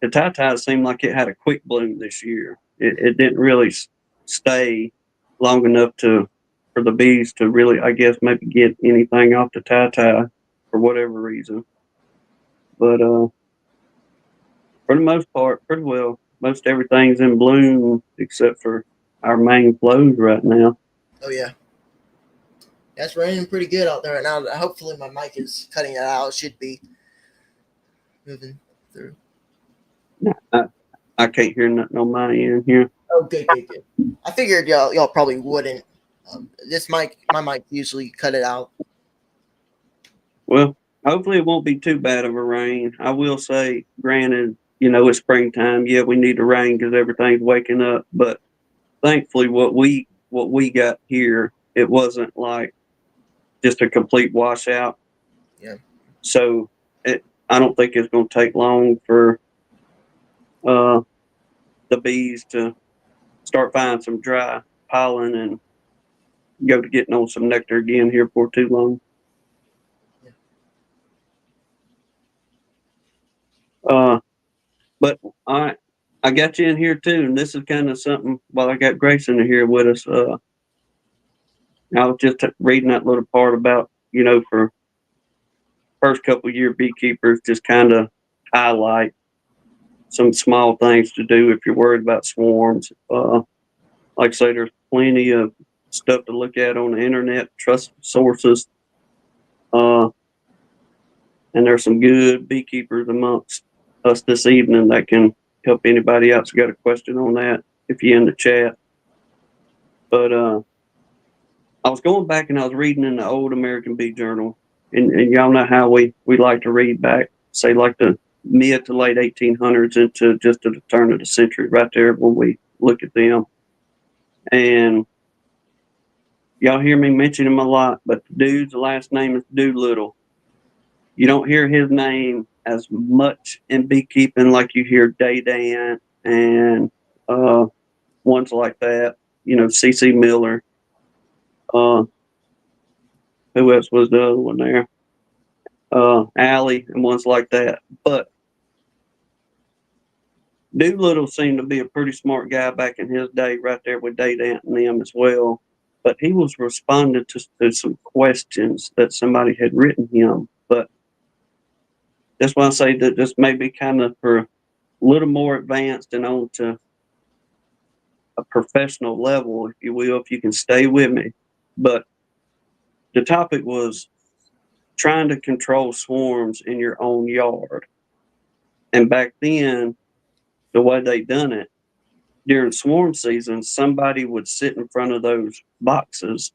The tie seemed like it had a quick bloom this year. It didn't really stay long enough for the bees to really, I guess, maybe get anything off the tie for whatever reason. But for the most part, pretty well, most everything's in bloom except for our main flows right now. Oh yeah. It's raining pretty good out there right now. Hopefully my mic is cutting that out. It should be moving through. I can't hear nothing on my end here. Oh, good. I figured y'all probably wouldn't. My mic usually cut it out. Well, hopefully it won't be too bad of a rain. I will say, granted, it's springtime. Yeah, we need the rain because everything's waking up. But thankfully, what we got here, it wasn't like just a complete washout. Yeah. So I don't think it's going to take long for the bees to start finding some dry pollen and go to getting on some nectar again here for too long. But I got you in here too, and this is kind of something. While I got Grayson in here with us, I was just reading that little part about for first couple year beekeepers, just kind of highlight some small things to do if you're worried about swarms. Like I say, there's plenty of stuff to look at on the internet, trusted sources, and there's some good beekeepers amongst us this evening that can help anybody else got a question on that if you're in the chat. But I was going back and I was reading in the old American Bee Journal, and y'all know how we like to read back, say like the mid to late 1800s into just to the turn of the century, right there when we look at them. And y'all hear me mention him a lot, but the dude's last name is Doolittle. You don't hear his name as much in beekeeping like you hear Day and ones like that. C.C. Miller. Who else was the other one there? Allie and ones like that. But Doolittle seemed to be a pretty smart guy back in his day, right there with Day and them as well. But he was responding to some questions that somebody had written him. But that's why I say that this may be kind of for a little more advanced and on to a professional level, if you will, if you can stay with me. But the topic was trying to control swarms in your own yard. And back then, the way they done it, during swarm season, somebody would sit in front of those boxes.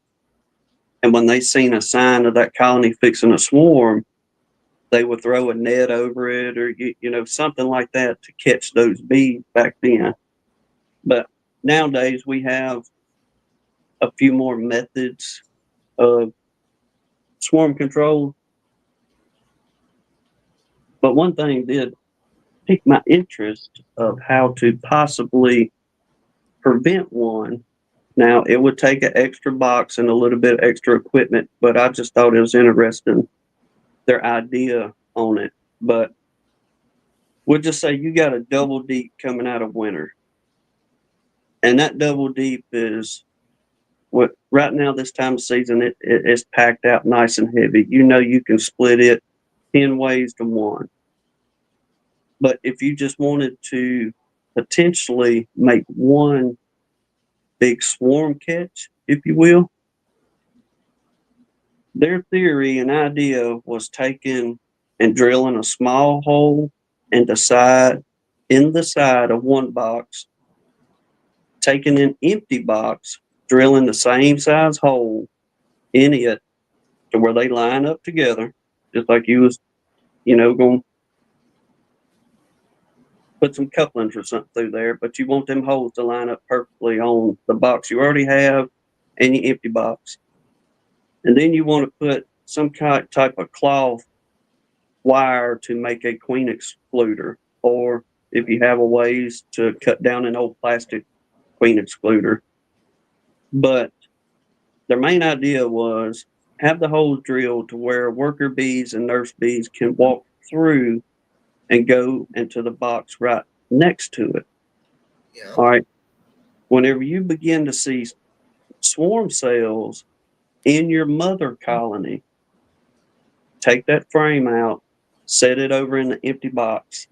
And when they seen a sign of that colony fixing a swarm, they would throw a net over it or, something like that to catch those bees back then. But nowadays, we have a few more methods of swarm control. But one thing did pique my interest of how to possibly prevent one. Now, it would take an extra box and a little bit of extra equipment, but I just thought it was interesting, their idea on it. But we'll just say you got a double deep coming out of winter. And that double deep is what right now, this time of season, it's packed out nice and heavy. You can split it 10 ways to 1. But if you just wanted to potentially make one big swarm catch, if you will. Their theory and idea was taking and drilling a small hole in the side of one box, taking an empty box, drilling the same size hole in it to where they line up together, just like you was, going to put some couplings or something through there, but you want them holes to line up perfectly on the box you already have and your empty box. And then you want to put some type of cloth wire to make a queen excluder, or if you have a ways to cut down an old plastic queen excluder. But their main idea was have the holes drilled to where worker bees and nurse bees can walk through and go into the box right next to it. Yeah. All right. Whenever you begin to see swarm cells in your mother colony, take that frame out, set it over in the empty box.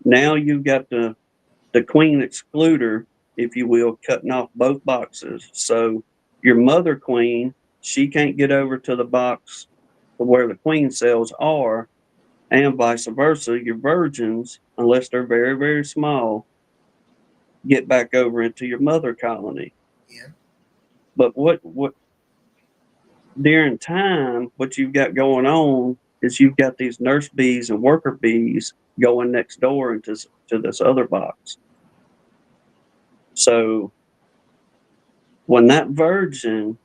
Now you've got the queen excluder, if you will, cutting off both boxes. So your mother queen, she can't get over to the box where the queen cells are, and vice versa. Your virgins, unless they're very, very small, get back over into your mother colony. Yeah. But what during time, what you've got going on is you've got these nurse bees and worker bees going next door into to this other box. So when that virgin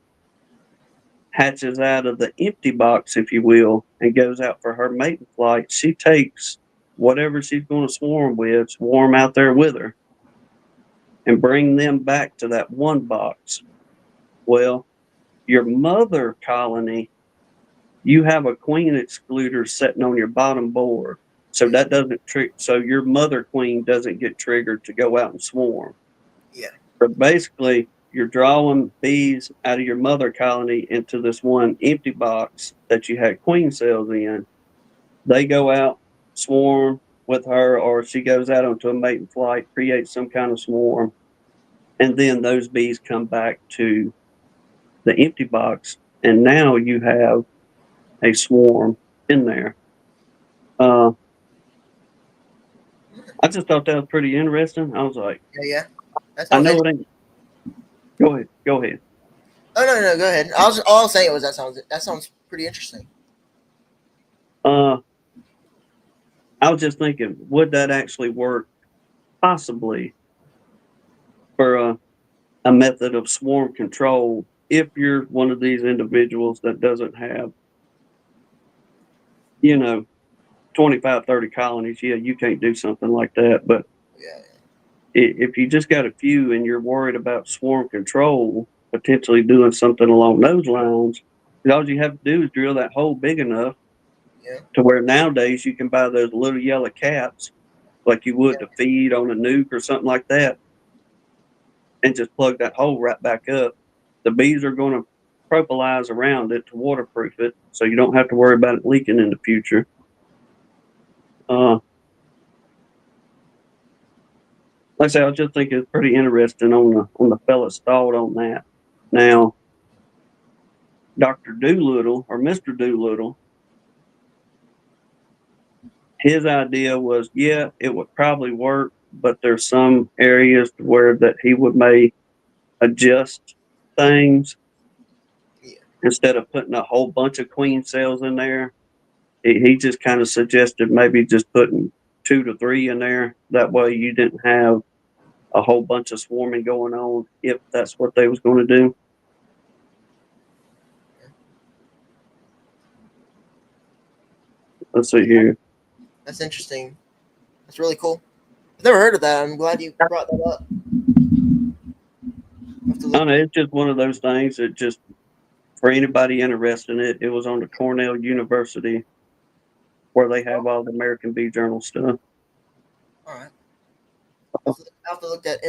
hatches out of the empty box, if you will, and goes out for her mating flight, she takes whatever she's going to swarm out there with her, and bring them back to that one box. Well, your mother colony, you have a queen excluder sitting on your bottom board. So that doesn't so your mother queen doesn't get triggered to go out and swarm. Yeah. But basically, you're drawing bees out of your mother colony into this one empty box that you had queen cells in. They go out, swarm with her, or she goes out onto a mating flight, creates some kind of swarm, and then those bees come back to the empty box, and now you have a swarm in there. I just thought that was pretty interesting. I was like, Yeah. That I sounds know it ain't. Go ahead. Oh no, go ahead. All I was saying was that sounds pretty interesting. I was just thinking, would that actually work possibly for a method of swarm control if you're one of these individuals that doesn't have, 25, 30 colonies? Yeah, you can't do something like that. But Yeah. if you just got a few and you're worried about swarm control, potentially doing something along those lines, all you have to do is drill that hole big enough Yeah. to where nowadays you can buy those little yellow caps like you would to feed on a nuke or something like that, and just plug that hole right back up. The bees are going to propolize around it to waterproof it, so you don't have to worry about it leaking in the future. Like I say, I just think it's pretty interesting on the fella's thought on that. Now, Dr. Doolittle or Mr. Doolittle, his idea was, yeah, it would probably work, but there's some areas where that he would may adjust things. Yeah. Instead of putting a whole bunch of queen cells in there, he just kind of suggested maybe just putting 2 to 3 in there. That way you didn't have a whole bunch of swarming going on if that's what they was going to do. Let's see here. That's interesting. That's really cool. I've never heard of that. I'm glad you brought that up. I don't know, it's just one of those things that just, for anybody interested in it, it was on the Cornell University where they have all the American Bee Journal stuff. All right. I'll have to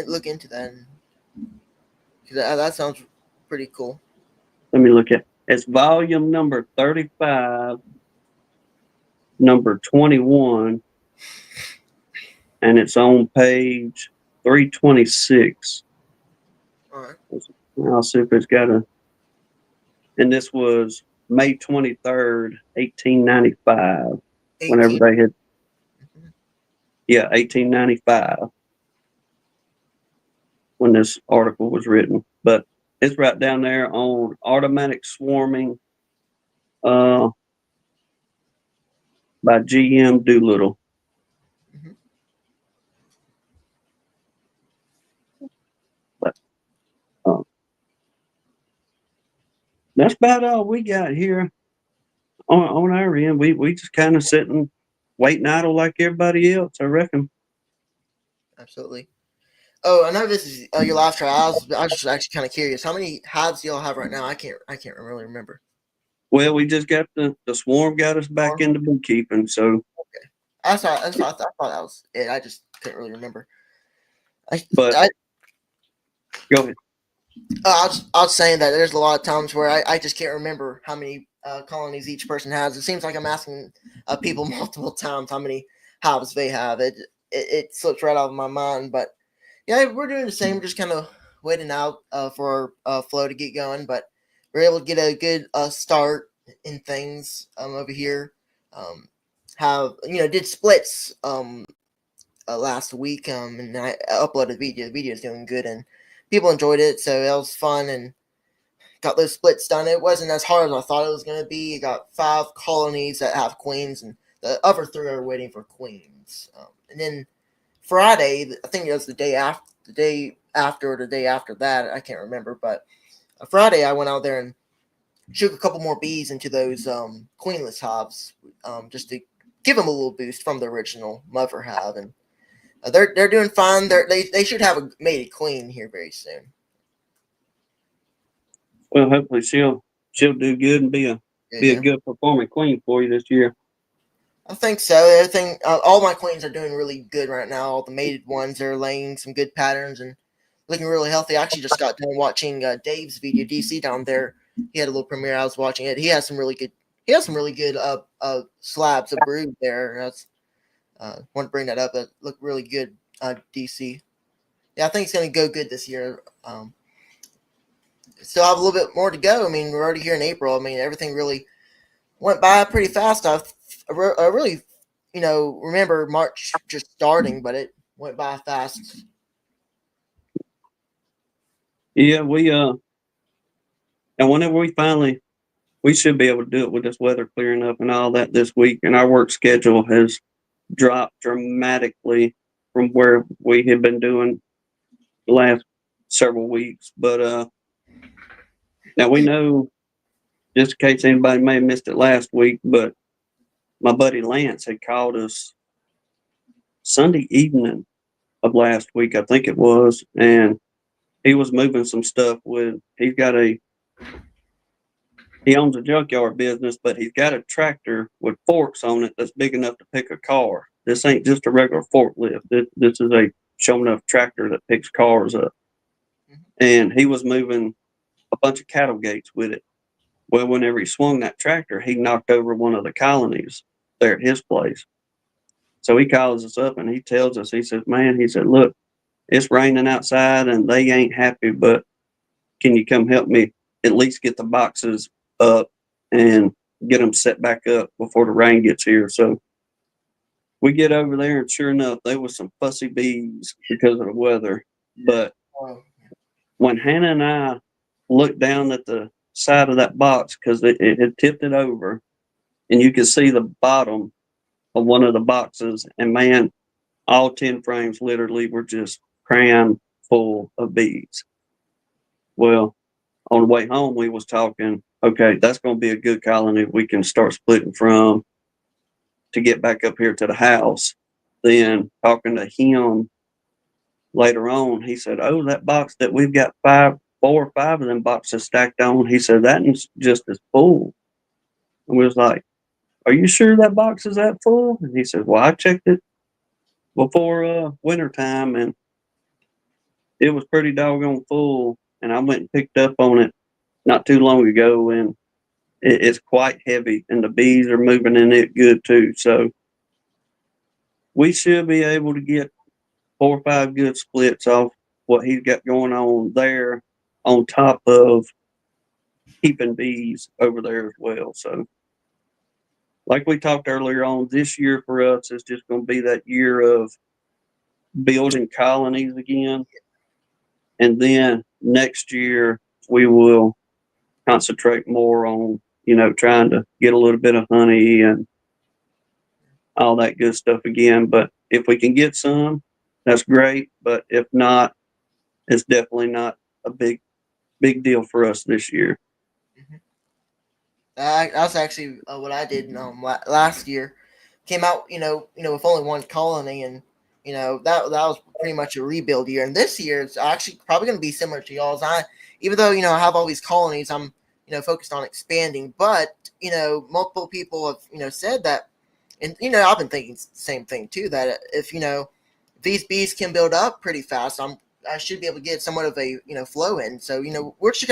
look into that because that sounds pretty cool. Let me look at it's volume number 35, number 21, and it's on page 326. All right. I'll see if it's got a. And this was May 23rd, 1895. Whenever 18. they had, yeah, 1895, when this article was written. But it's right down there on automatic swarming, uh, by G.M. Doolittle. Mhm. But that's about all we got here on our end. We just kind of sitting, waiting idle like everybody else, I reckon. Absolutely. Oh, I know this is your last try. I was just actually kind of curious. How many hives do y'all have right now? I can't really remember. Well, we just got the swarm got us back Or into beekeeping, so I thought that was it. I just couldn't really remember. I, but I, go ahead. I was saying that there's a lot of times where I just can't remember how many colonies each person has. It seems like I'm asking people multiple times how many hives they have. It slips right out of my mind. But yeah, we're doing the same. Just kind of waiting out for our flow to get going. But we're able to get a good start in things over here. Um, have did splits last week and I uploaded video. The video is doing good and people enjoyed it, so that was fun and got those splits done. It wasn't as hard as I thought it was going to be. You got 5 colonies that have queens, and the other 3 are waiting for queens. And then Friday, I think it was the day after or the day after that. I can't remember, but Friday I went out there and shook a couple more bees into those queenless hives, just to give them a little boost from the original mother hive, and they're doing fine. They should have a mated queen here very soon. Well, hopefully she'll do good and be a Yeah. good performing queen for you this year. I think so. Everything, all my queens are doing really good right now. All the mated ones are laying some good patterns and looking really healthy. I actually just got done watching Dave's video. DC down there, he had a little premiere. I was watching it. He has some really good. He has some really good slabs of brood there. That's want to bring that up. That look really good. DC. Yeah, I think it's going to go good this year. Still have a little bit more to go. I mean, we're already here in April. I mean, everything really went by pretty fast. I really, remember March just starting, but it went by fast. Yeah, and whenever we should be able to do it with this weather clearing up and all that this week. And our work schedule has dropped dramatically from where we had been doing the last several weeks. But now we know, just in case anybody may have missed it last week, but my buddy Lance had called us Sunday evening of last week, I think it was, and he was moving some stuff with. He owns a junkyard business, but he's got a tractor with forks on it that's big enough to pick a car. This ain't just a regular forklift. This is a show enough tractor that picks cars up. And he was moving a bunch of cattle gates with it. Well, whenever he swung that tractor, he knocked over one of the colonies there at his place. So he calls us up and he tells us, he says, man, he said, look, it's raining outside and they ain't happy, but can you come help me at least get the boxes up and get them set back up before the rain gets here? So we get over there, and sure enough, there was some fussy bees because of the weather. But Oh, when Hannah and I looked down at the side of that box, because it had tipped it over, and you could see the bottom of one of the boxes, and man, all 10 frames literally were just crammed full of bees. Well, on the way home, we was talking, okay, that's going to be a good colony we can start splitting from to get back up here to the house. Then talking to him later on, he said, oh, that box that we've got 4 or 5 of them boxes stacked on, he said, that is just as full. And we was like, are you sure that box is that full? And he said, well, I checked it before winter time and it was pretty doggone full. And I went and picked up on it not too long ago, and it's quite heavy, and the bees are moving in it good too. So we should be able to get 4 or 5 good splits off what he's got going on there on top of keeping bees over there as well. So, like we talked earlier on, this year for us is just going to be that year of building colonies again. And then next year, we will concentrate more on, trying to get a little bit of honey and all that good stuff again. But if we can get some, that's great. But if not, it's definitely not a big deal for us this year. Mhm. That's actually what I did last year. Came out, with only one colony, and that was pretty much a rebuild year. And this year it's actually probably going to be similar to y'all's. Even though I have all these colonies, I'm focused on expanding. But multiple people have said that, and I've been thinking the same thing too. That if these bees can build up pretty fast, I should be able to get somewhat of a flow in. So we're just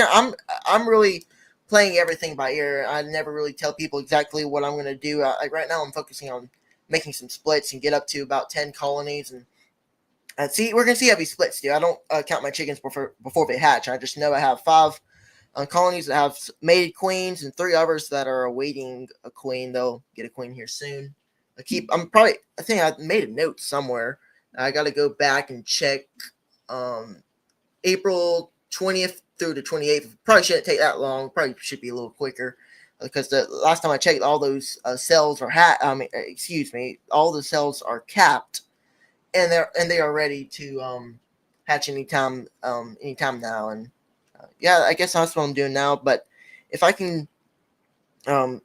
I'm really playing everything by ear. I never really tell people exactly what I'm going to do. Like right now, I'm focusing on making some splits and get up to about 10 colonies, and see, we're going to see how these splits do. I don't count my chickens before they hatch. I just know I have 5 colonies that have mated queens and 3 others that are awaiting a queen. They'll get a queen here soon. I think I made a note somewhere. I got to go back and check April 20th through the 28th. Probably shouldn't take that long. Probably should be a little quicker, because the last time I checked, all those cells are all the cells are capped, and they are ready to hatch anytime now. And yeah, I guess that's what I'm doing now. But if I can um,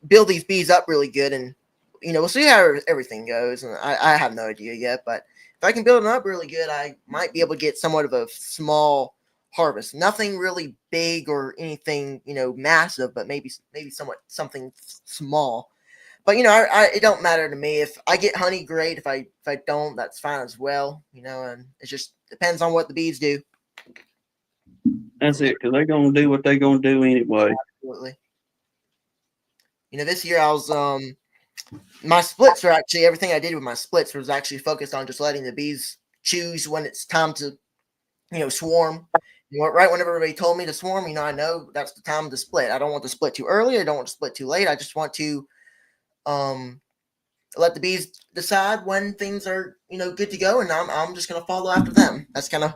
build these bees up really good, and we'll see how everything goes. And I have no idea yet, but if I can build them up really good, I might be able to get somewhat of a small harvest. Nothing really big or anything massive, but maybe something small. But it don't matter to me. If I get honey, great. If I don't, that's fine as well. And it just depends on what the bees do. That's it, because they're going to do what they're going to do anyway. Absolutely. This year I was my splits were actually, everything I did with my splits was actually focused on just letting the bees choose when it's time to swarm. Right when everybody told me to swarm, I know that's the time to split. I don't want to split too early. I don't want to split too late. I just want to let the bees decide when things are good to go, and I'm just gonna follow after them. That's kind of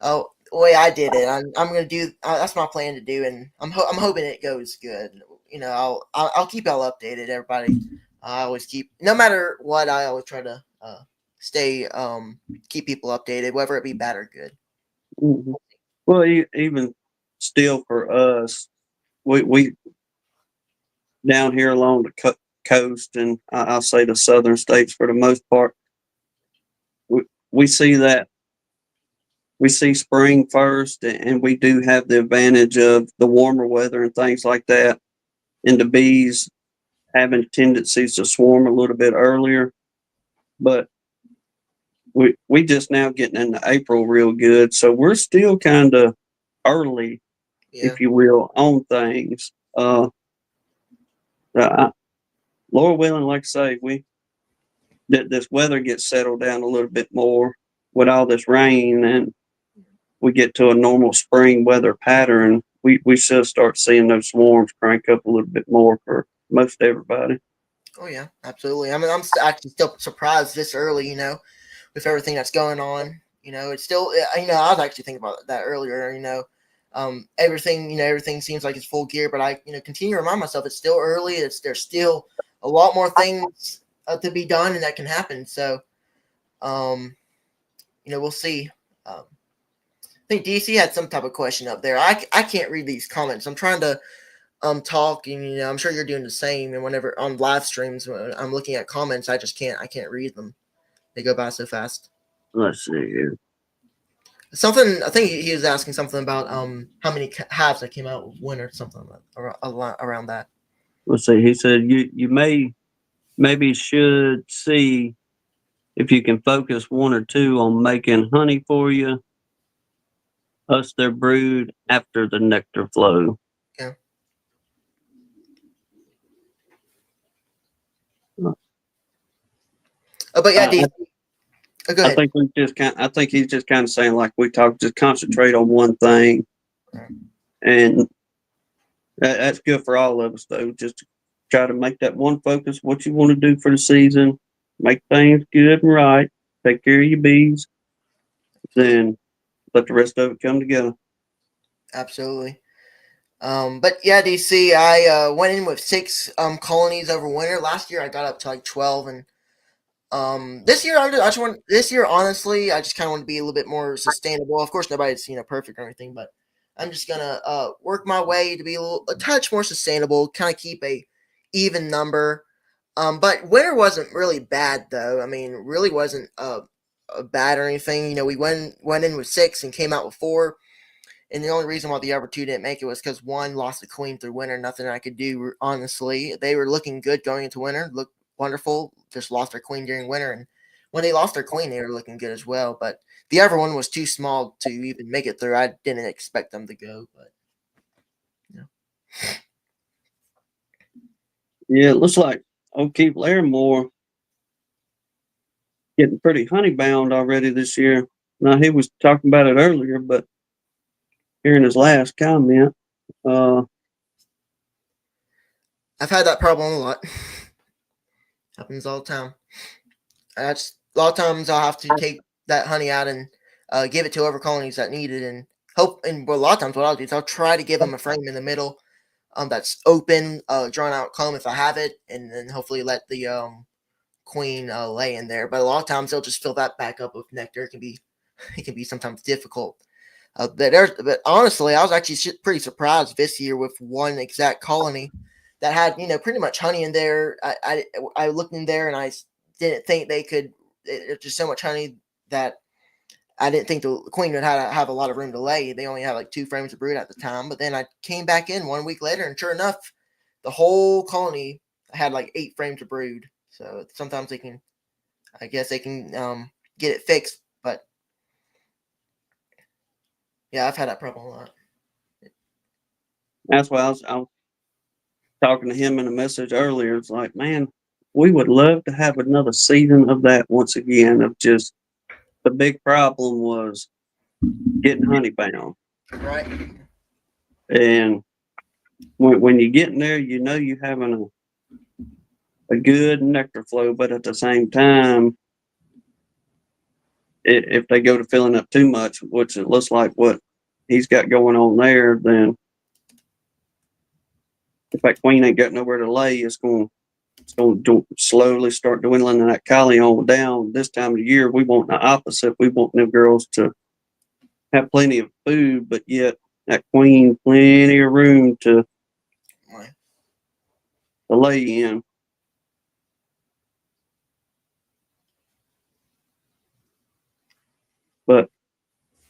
the way I did it. I'm gonna do. That's my plan to do, and I'm hoping it goes good. I'll keep y'all updated, everybody. I always keep, no matter what, I always try to stay keep people updated, whether it be bad or good. Mhm. Well, even still for us, we down here along the coast, and I'll say the southern states for the most part, we see that we see spring first, and we do have the advantage of the warmer weather and things like that, and the bees having tendencies to swarm a little bit earlier. But we just now getting into April real good, so we're still kind of early, Yeah. if you will, on things. Uh, Lord willing, like I say, this weather gets settled down a little bit more with all this rain, and we get to a normal spring weather pattern. We should start seeing those swarms crank up a little bit more for most everybody. Oh yeah, absolutely. I mean, actually still surprised this early. With everything that's going on. It's still. I was actually thinking about that earlier. Everything seems like it's full gear, but I continue to remind myself it's still early. There's still a lot more things to be done and that can happen. So, we'll see. I think DC had some type of question up there. I can't read these comments. I'm trying to talk, and I'm sure you're doing the same. And whenever on live streams, when I'm looking at comments, I just can't. I can't read them. They go by so fast. Let's see here. Something, I think he was asking something about how many halves that came out with winter, something around that. Let's see. He said you maybe should see if you can focus 1 or 2 on making honey for you, us their brood after the nectar flow. Yeah. But yeah, DC, Oh, go I ahead. think I think he's just kind of saying, like we talked, just concentrate on one thing, Right. and that's good for all of us, though. Just to try to make that one focus what you want to do for the season, make things good and right, take care of your bees, then let the rest of it come together. Absolutely. But yeah, DC, I went in with 6 colonies over winter. Last year I got up to like 12, and this year I just want this year honestly I just kind of want to be a little bit more sustainable. Of course, nobody's perfect or anything, but I'm just gonna work my way to be a touch more sustainable, kind of keep a even number. But winter wasn't really bad though. I mean, really wasn't bad or anything. We went in with 6 and came out with 4. And the only reason why the other 2 didn't make it was because one lost the queen through winter. Nothing I could do, honestly. They were looking good going into winter, looked wonderful. Just lost their queen during winter. And when they lost their queen, they were looking good as well. But the other one was too small to even make it through. I didn't expect them to go. But, you know. Yeah, it looks like O'Keefe Larimore getting pretty honey bound already this year. Now he was talking about it earlier, but here in his last comment, uh, I've had that problem a lot. Happens all the time. That's a lot of times I'll have to take that honey out and give it to other colonies that need it, and hope. And a lot of times what I'll do is I'll try to give them a frame in the middle, that's open, drawn out comb if I have it, and then hopefully let the queen lay in there. But a lot of times they'll just fill that back up with nectar. It can be sometimes difficult. But honestly, I was actually pretty surprised this year with one exact colony that had pretty much honey in there. I looked in there and I didn't think they could. It's just so much honey that I didn't think the queen would have a lot of room to lay. They only had like 2 frames of brood at the time. But then I came back in 1 week later, and sure enough, the whole colony had like 8 frames of brood. So sometimes they can, I guess they can get it fixed. But yeah, I've had that problem a lot. that's why I was talking to him in a message earlier. It's like, man, we would love to have another season of that once again. Of just the big problem was getting honey bound, Right. and when you get in there, you're having a good nectar flow, but at the same time, if they go to filling up too much, which it looks like what he's got going on there, then if that queen ain't got nowhere to lay, it's going to slowly start dwindling and that colony on down. This time of the year, we want the opposite. We want them girls to have plenty of food, but yet that queen plenty of room to Right. lay in. But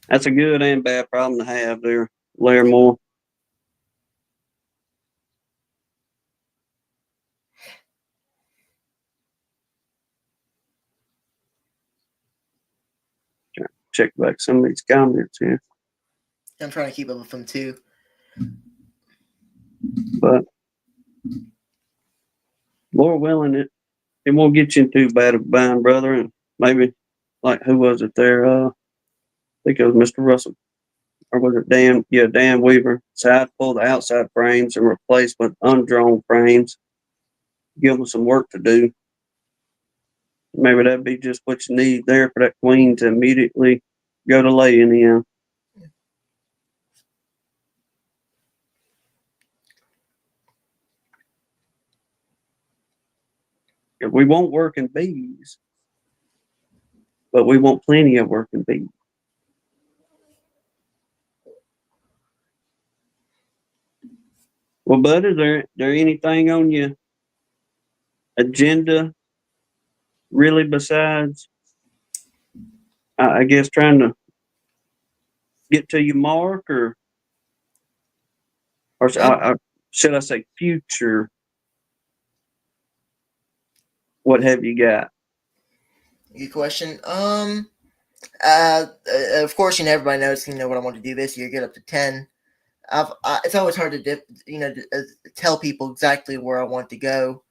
that's a good and bad problem to have there, Larimore. Check back some of these comments here. I'm trying to keep up with them too. But Lord willing, it won't get you in too bad of a bind, brother. And maybe, like, who was it there? I think it was Mr. Russell. Or was it Dan? Yeah, Dan Weaver. So I'd pull the outside frames and replace with undrawn frames. Give them some work to do. Maybe that'd be just what you need there for that queen to immediately go to laying in. If we want working bees, but we want plenty of working bees. Well, Bud, is there anything on your agenda really besides, I guess, trying to get to your mark, or should I say future? What have you got? Good question. Of course, everybody knows, what I want to do this year, get up to 10. It's always hard to tell people exactly where I want to go.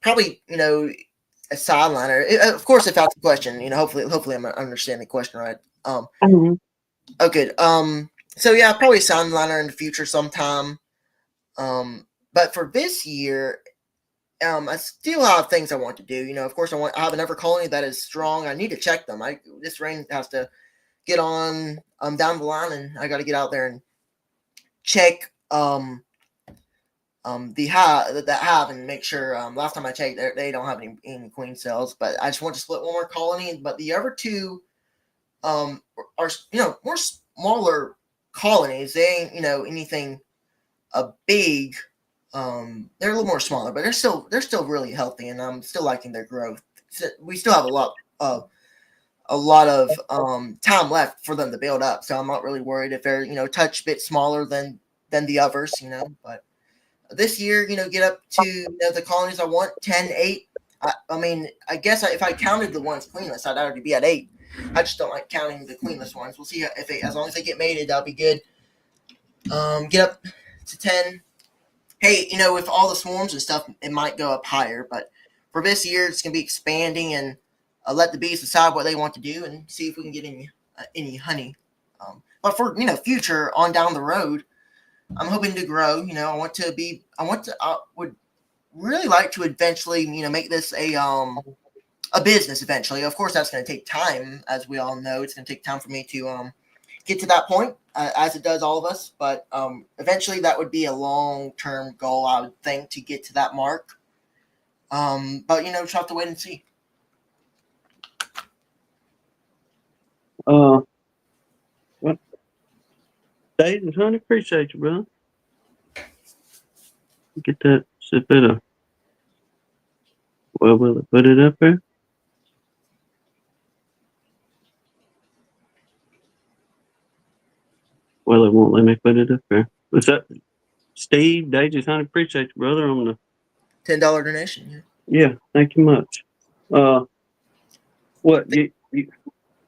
Probably, a sideliner. Of course, if that's the question, hopefully I'm understanding the question right. Mhm. Oh, good. So yeah, probably a sideliner in the future sometime. But for this year, I still have things I want to do. Of course, I have another colony that is strong. I need to check them. This rain has to get on down the line, and I got to get out there and check the hive and make sure. Last time I checked, they don't have any queen cells. But I just want to split one more colony. But the other two are more smaller colonies. They ain't anything big. They're a little more smaller, but they're still really healthy, and I'm still liking their growth. We still have a lot of time left for them to build up, so I'm not really worried if they're touch bit smaller than the others. But this year, get up to the colonies I want 10, 8. I mean, I guess if I counted the ones queenless, I'd already be at 8. I just don't like counting the queenless ones. We'll see as long as they get mated, that'll be good. Get up to 10. Hey, with all the swarms and stuff, it might go up higher. But for this year, it's going to be expanding and let the bees decide what they want to do and see if we can get any honey. But for future on down the road, I'm hoping to grow. I would really like to eventually make this a business eventually. Of course, that's going to take time, as we all know. It's going to take time for me to get to that point, as it does all of us. But eventually, that would be a long-term goal, I would think, to get to that mark. But just have to wait and see. What? Dave and Honey, appreciate you, brother. Get that sip bit of. Well, will it put it up there? Well, it won't let me put it up there. What's up, Steve? Daisy, Honey, appreciate you, brother. On the $10 donation. yeah, thank you much. What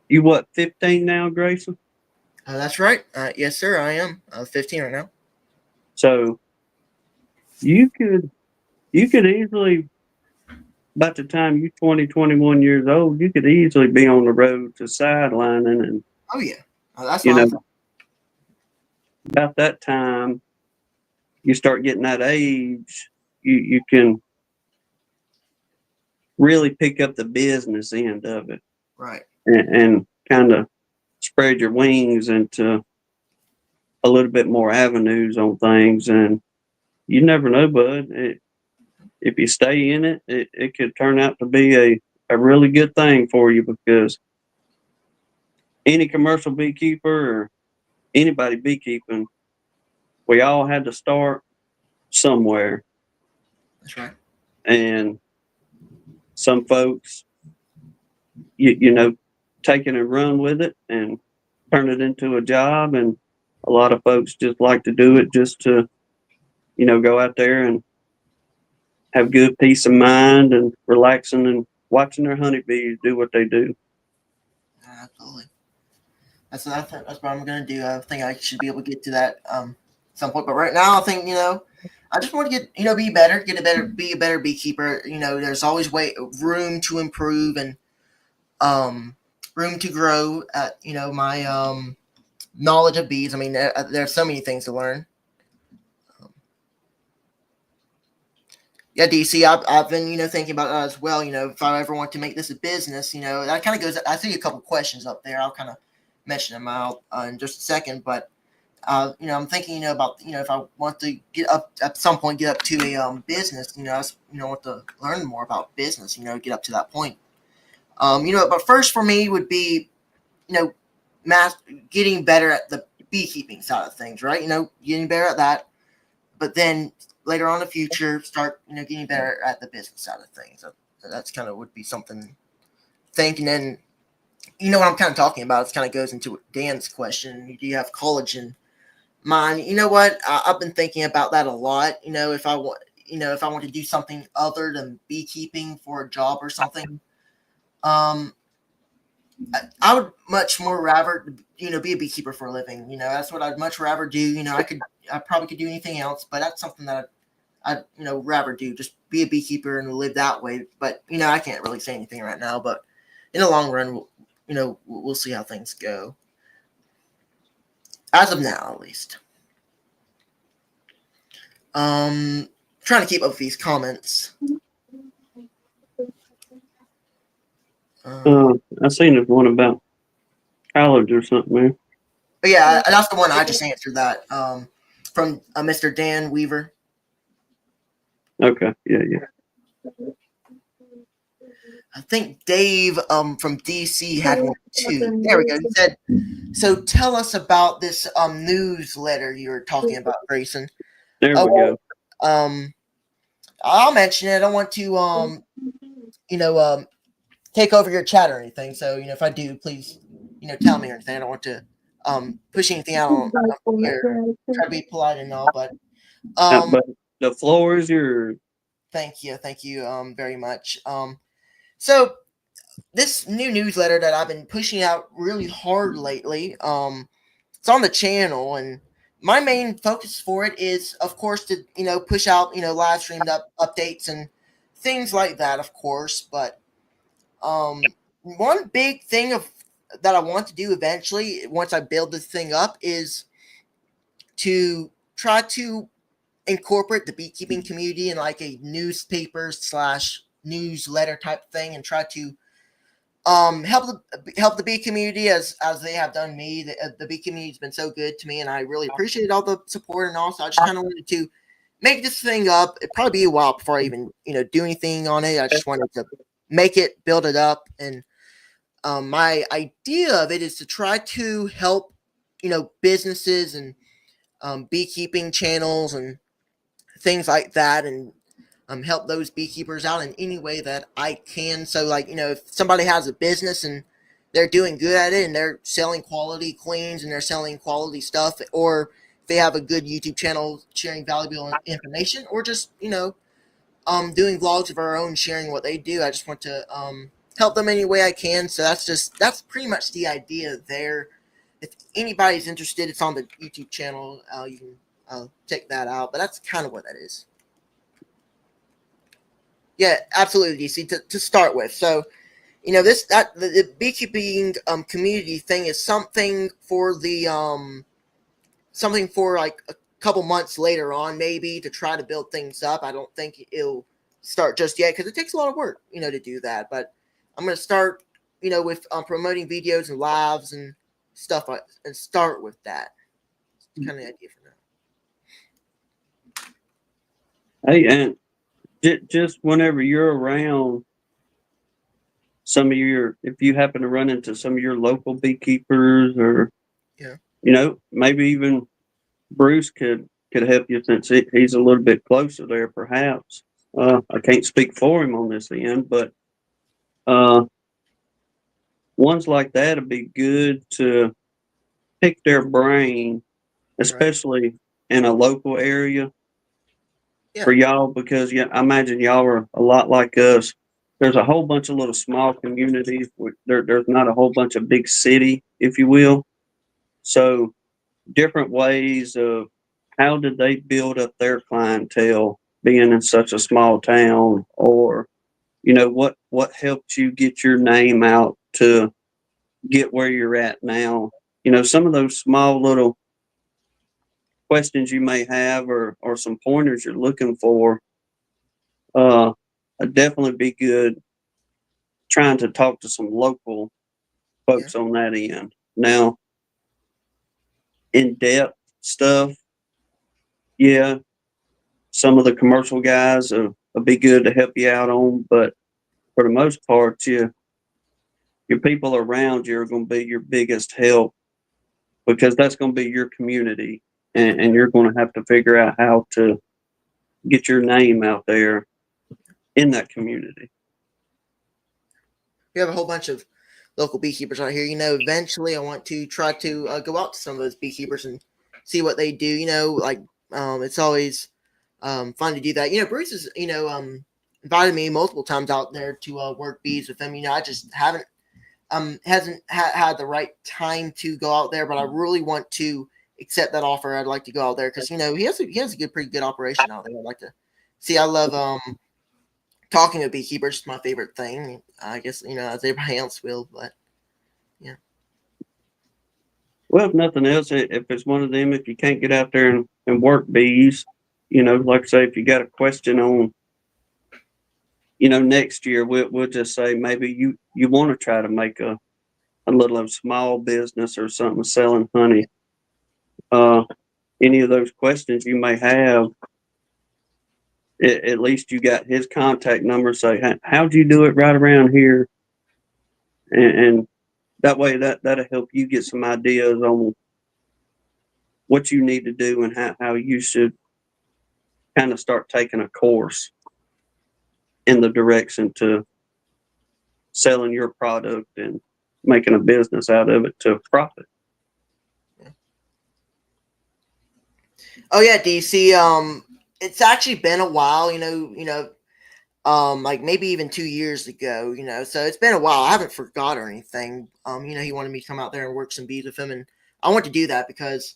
you what 15 now, Grayson? That's right. Yes, sir. I am 15 right now. So you could easily, by the time you're 20, 21 years old, you could easily be on the road to sidelining, and Oh yeah, that's you fine. know about that time you start getting that age, you can really pick up the business end of it, Right. and kind of spread your wings into a little bit more avenues on things. And you never know, bud. If you stay in it, it could turn out to be a really good thing for you, because any commercial beekeeper or anybody beekeeping, we all had to start somewhere. That's right. And some folks, you know, take it and run with it and turn it into a job. And a lot of folks just like to do it just to, go out there and have good peace of mind and relaxing and watching their honeybees do what they do. Absolutely. That's what I'm gonna do. I think I should be able to get to that some point. But right now, I think I just want to be better, be a better beekeeper. There's always room to improve and room to grow. At my knowledge of bees. I mean, there's so many things to learn. Yeah, DC, I've been thinking about that as well. If I ever want to make this a business, that kind of goes. I see a couple questions up there. I'll kind of mention them out in just a second, but I'm thinking about if I want to get up at some point, get up to a business. Want to learn more about business. Get up to that point. But first for me would be getting better at the beekeeping side of things, right? Getting better at that, but then later on in the future, start getting better at the business side of things. So that's kind of would be something thinking. And what I'm kind of talking about. It kind of goes into Dan's question. Do you have college in mind? You know what? I've been thinking about that a lot. If I want to do something other than beekeeping for a job or something, I would much more rather be a beekeeper for a living. That's what I'd much rather do. I probably could do anything else, but that's something that I'd rather do just be a beekeeper and live that way. But I can't really say anything right now. But in the long run, we'll see how things go. As of now, at least. Trying to keep up with these comments. I seen there's one about college or something there. But yeah, that's the one I just answered that. From Mr. Dan Weaver. Okay, yeah. I think Dave from DC had one too. There we go. He said, "So tell us about this newsletter you were talking about, Grayson." There we go. I'll mention it. I don't want to take over your chat or anything. So if I do, please tell me or anything. I don't want to push anything out on here. Try to be polite and all, but But the floor is yours. Thank you very much. So this new newsletter that I've been pushing out really hard lately, it's on the channel, and my main focus for it is, of course, to push out live streamed updates and things like that, of course. But one big thing that I want to do eventually, once I build this thing up, is to try to incorporate the beekeeping community in like a newspaper / newsletter type thing, and try to help the bee community as they have done me. The bee community has been so good to me, and I really appreciate all the support. And also, I just kind of wanted to make this thing up. It'd probably be a while before I even do anything on it. I just wanted to make it, build it up, and my idea of it is to try to help businesses and beekeeping channels and things like that, and help those beekeepers out in any way that I can. So, like, if somebody has a business and they're doing good at it and they're selling quality queens and they're selling quality stuff, or if they have a good YouTube channel sharing valuable information, or just, doing vlogs of our own, sharing what they do, I just want to help them any way I can. So that's pretty much the idea there. If anybody's interested, it's on the YouTube channel. You can check that out. But that's kind of what that is. Yeah, absolutely, DC. To start with, so the beekeeping community thing is something for something for like a couple months later on, maybe, to try to build things up. I don't think it'll start just yet because it takes a lot of work, to do that. But I'm gonna start, with promoting videos and lives and stuff, and start with that. It's kind of the idea for now. Hey, and just whenever you're around if you happen to run into some of your local beekeepers, or maybe even Bruce could help you, since he's a little bit closer there, perhaps. I can't speak for him on this end, but ones like that would be good to pick their brain, especially in a local area. Yeah. For y'all, because I imagine y'all are a lot like us. There's a whole bunch of little small communities. There's not a whole bunch of big city, if you will. So different ways of how did they build up their clientele being in such a small town, or what helped you get your name out to get where you're at now. Some of those small little questions you may have, or some pointers you're looking for, would definitely be good trying to talk to some local folks on that end. Now, in-depth stuff, some of the commercial guys will be good to help you out on, but for the most part, your people around you are going to be your biggest help, because that's going to be your community, and you're going to have to figure out how to get your name out there in that community. We have a whole bunch of local beekeepers out here. Eventually I want to try to go out to some of those beekeepers and see what they do. It's always fun to do that. Bruce has, invited me multiple times out there to work bees with him. I just hasn't had the right time to go out there, but I really want to accept that offer. I'd like to go out there because, he has a pretty good operation out there. I'd like to See, I love talking to beekeepers. It's my favorite thing. I guess as everybody else will, but yeah. Well, if nothing else, if it's one of them, if you can't get out there and work bees, like I say, if you got a question on, next year, we'll just say maybe you want to try to make a little of small business or something selling honey. Uh, any of those questions you may have, at least you got his contact number. Say, how'd you do it right around here? And that way, that'll help you get some ideas on what you need to do and how you should kind of start taking a course in the direction to selling your product and making a business out of it to profit. Oh yeah, DC. It's actually been a while. Like maybe even 2 years ago. So it's been a while. I haven't forgot or anything. He wanted me to come out there and work some bees with him, and I want to do that because,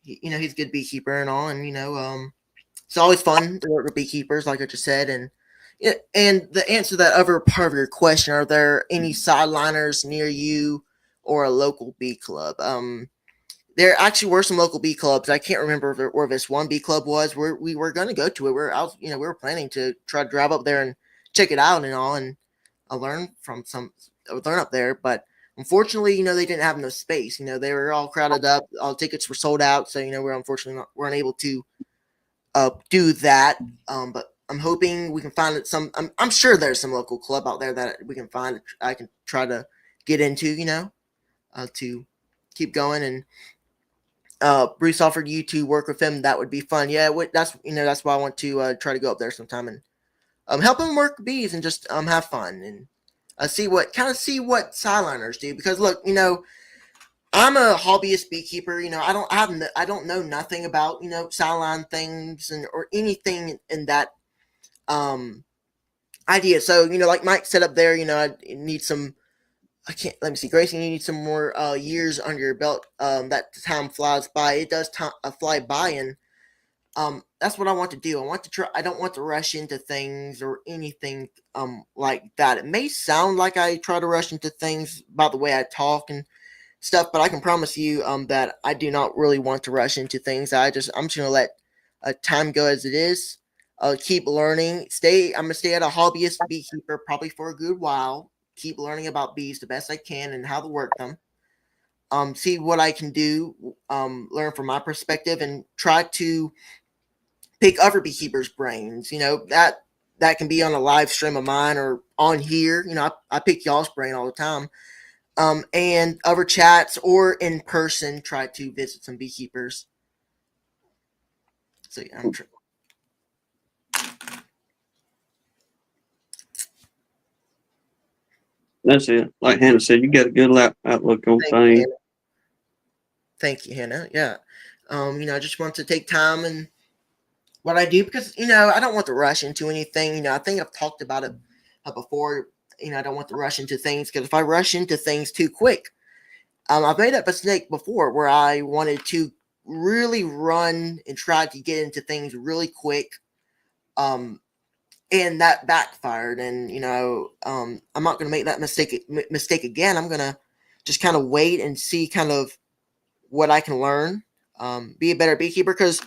he's a good beekeeper and all, and it's always fun to work with beekeepers, like I just said, and. Yeah, and the answer to that other part of your question, are there any sideliners near you or a local bee club? There actually were some local bee clubs. I can't remember where this one bee club was. Where we were going to go to it. We were planning to try to drive up there and check it out and all, and learn up there. But unfortunately, they didn't have no space. They were all crowded up. All tickets were sold out. So we're unfortunately weren't able to do that. But I'm hoping we can find some. I'm sure there's some local club out there that we can find. I can try to get into. To keep going. And Bruce offered you to work with him. That would be fun. Yeah, that's why I want to try to go up there sometime and help him work bees and just have fun and see what sideliners do. Because look, I'm a hobbyist beekeeper. I don't know nothing about sideline things or anything in that idea. So like Mike said up there, I need some. I can't. Let me see, Grayson. You need some more years under your belt. That time flies by. It does fly by, and that's what I want to do. I want to try. I don't want to rush into things or anything like that. It may sound like I try to rush into things by the way I talk and stuff, but I can promise you that I do not really want to rush into things. I'm just gonna let time go as it is. Keep learning. I'm gonna stay at a hobbyist beekeeper probably for a good while. Keep learning about bees the best I can and how to work them. See what I can do. Learn from my perspective and try to pick other beekeepers' brains. That can be on a live stream of mine or on here. I pick y'all's brain all the time. And other chats or in person, try to visit some beekeepers. So yeah, That's it. Like Hannah said, you got a good outlook on things. Thank you, Hannah. Yeah. I just want to take time and what I do because, I don't want to rush into anything. I think I've talked about it before. I don't want to rush into things because if I rush into things too quick, I've made that mistake before where I wanted to really run and try to get into things really quick. And that backfired. And, I'm not going to make that mistake again. I'm going to just kind of wait and see kind of what I can learn, be a better beekeeper because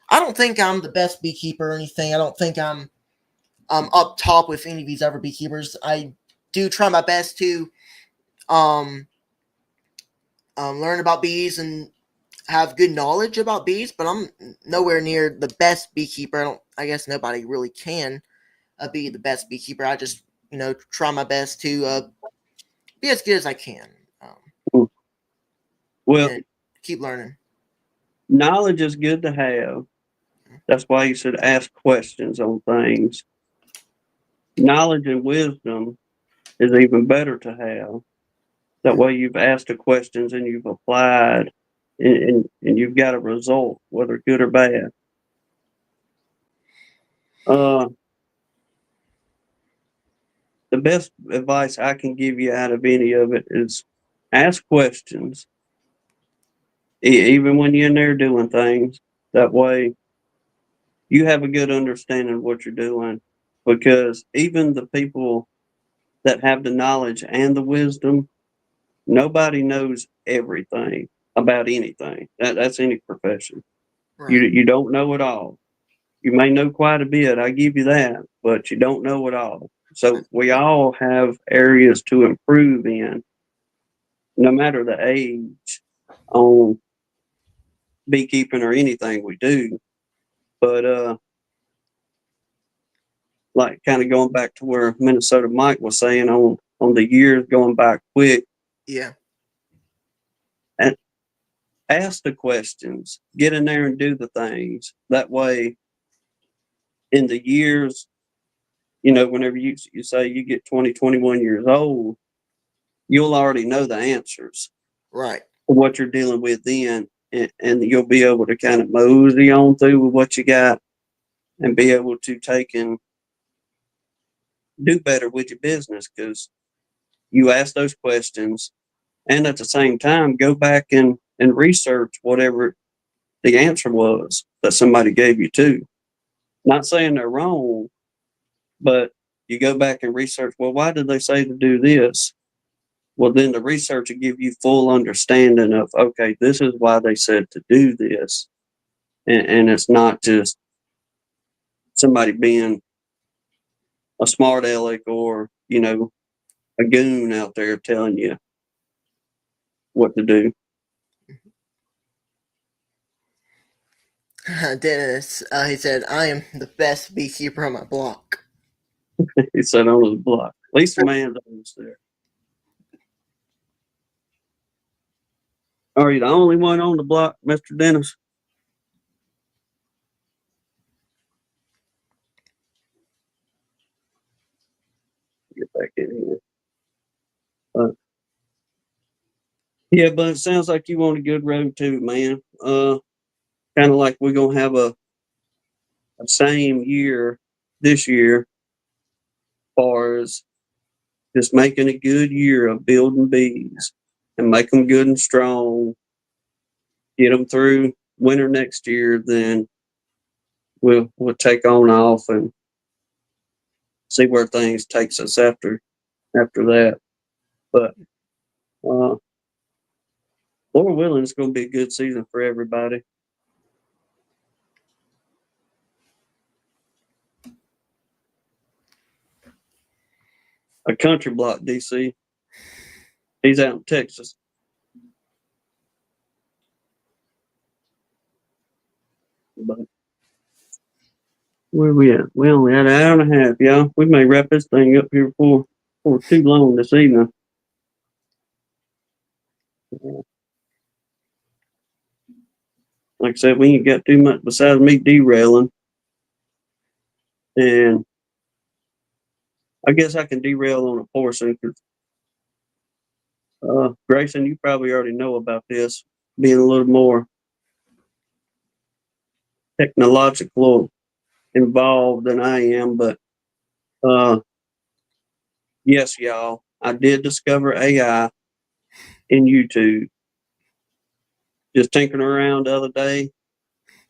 I don't think I'm the best beekeeper or anything. I don't think I'm up top with any of these other beekeepers. I do try my best to learn about bees and have good knowledge about bees, but I'm nowhere near the best beekeeper. I guess nobody really can be the best beekeeper. I just try my best to be as good as I can. Well, keep learning. Knowledge is good to have. That's why you should ask questions on things. Knowledge and wisdom is even better to have. That way you've asked the questions and you've applied and you've got a result, whether good or bad. The best advice I can give you out of any of it is ask questions, even when you're in there doing things. That way you have a good understanding of what you're doing, because even the people that have the knowledge and the wisdom, nobody knows everything about anything. That's any profession. Right. You don't know it all. You may know quite a bit, I give you that, but you don't know it all. So we all have areas to improve in, no matter the age, on beekeeping or anything we do. But like kind of going back to where Minnesota Mike was saying on the years going by quick, Yeah. and ask the questions, get in there and do the things. That way, in the years, whenever you say you get 20, 21 years old, you'll already know the answers Right. for what you're dealing with then, and you'll be able to kind of mosey on through with what you got and be able to take and do better with your business, because you ask those questions, and at the same time go back and research whatever the answer was that somebody gave you too. Not saying they're wrong, but you go back and research, well, why did they say to do this? Well, then the research will give you full understanding of, okay, this is why they said to do this. And it's not just somebody being a smart aleck or, a goon out there telling you what to do. Dennis, he said, I am the best beekeeper on my block. He said on his block. At least the man's almost there. Are you the only one on the block, Mr. Dennis? Get back in here. Yeah, but it sounds like you want a good road too, man. Kind of like we're gonna have a same year this year, as far as just making a good year of building bees and make them good and strong. Get them through winter next year, then we'll take on off and see where things takes us after that. But Lord willing, it's going to be a good season for everybody. A country block, DC. He's out in Texas. But where we at? We only had an hour and a half, y'all. We may wrap this thing up here for too long this evening. Like I said, we ain't got too much besides me derailing. And I guess I can derail on a portion because Grayson, you probably already know about this, being a little more technological involved than I am. But yes, y'all, I did discover AI in YouTube. Just tinkering around the other day,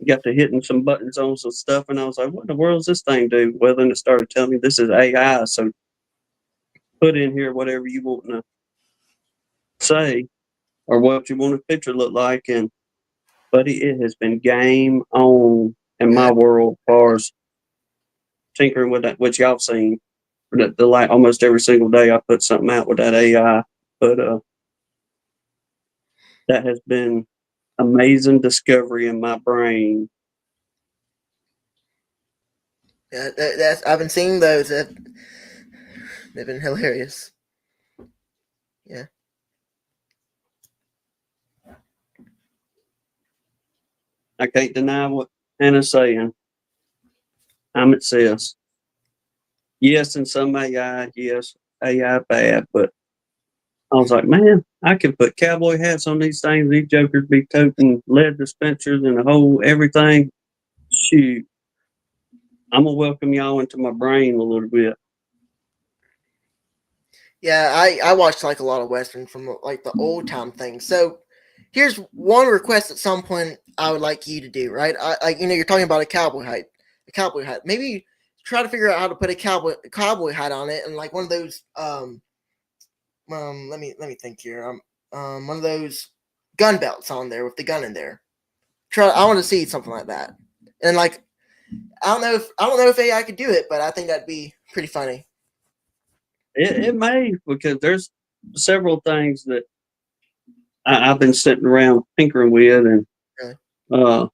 got to hitting some buttons on some stuff, and I was like, what in the world does this thing do? Well, then it started telling me this is AI, so put in here whatever you want to say or what you want a picture to look like. And buddy, it has been game on in my world as far as tinkering with that, which y'all seen. The like almost every single day I put something out with that AI. But that has been amazing discovery in my brain. Yeah, that's I've been seeing those. They've been hilarious. Yeah. I can't deny what Hannah's saying. I'm at sis. Yes, in some AI, yes, AI bad, but I was like, man, I can put cowboy hats on these things. These jokers be toting lead dispensers and the whole everything. Shoot, I'm gonna welcome y'all into my brain a little bit. Yeah, I watched like a lot of Western from like the old time things. So here's one request at some point I would like you to do, right? You're talking about a cowboy hat. a cowboy hat. Maybe try to figure out how to put a cowboy hat on it, and like one of those let me think here. One of those gun belts on there with the gun in there. I want to see something like that. And like I don't know if AI could do it, but I think that'd be pretty funny. It may, because there's several things that I've been sitting around tinkering with, and Really?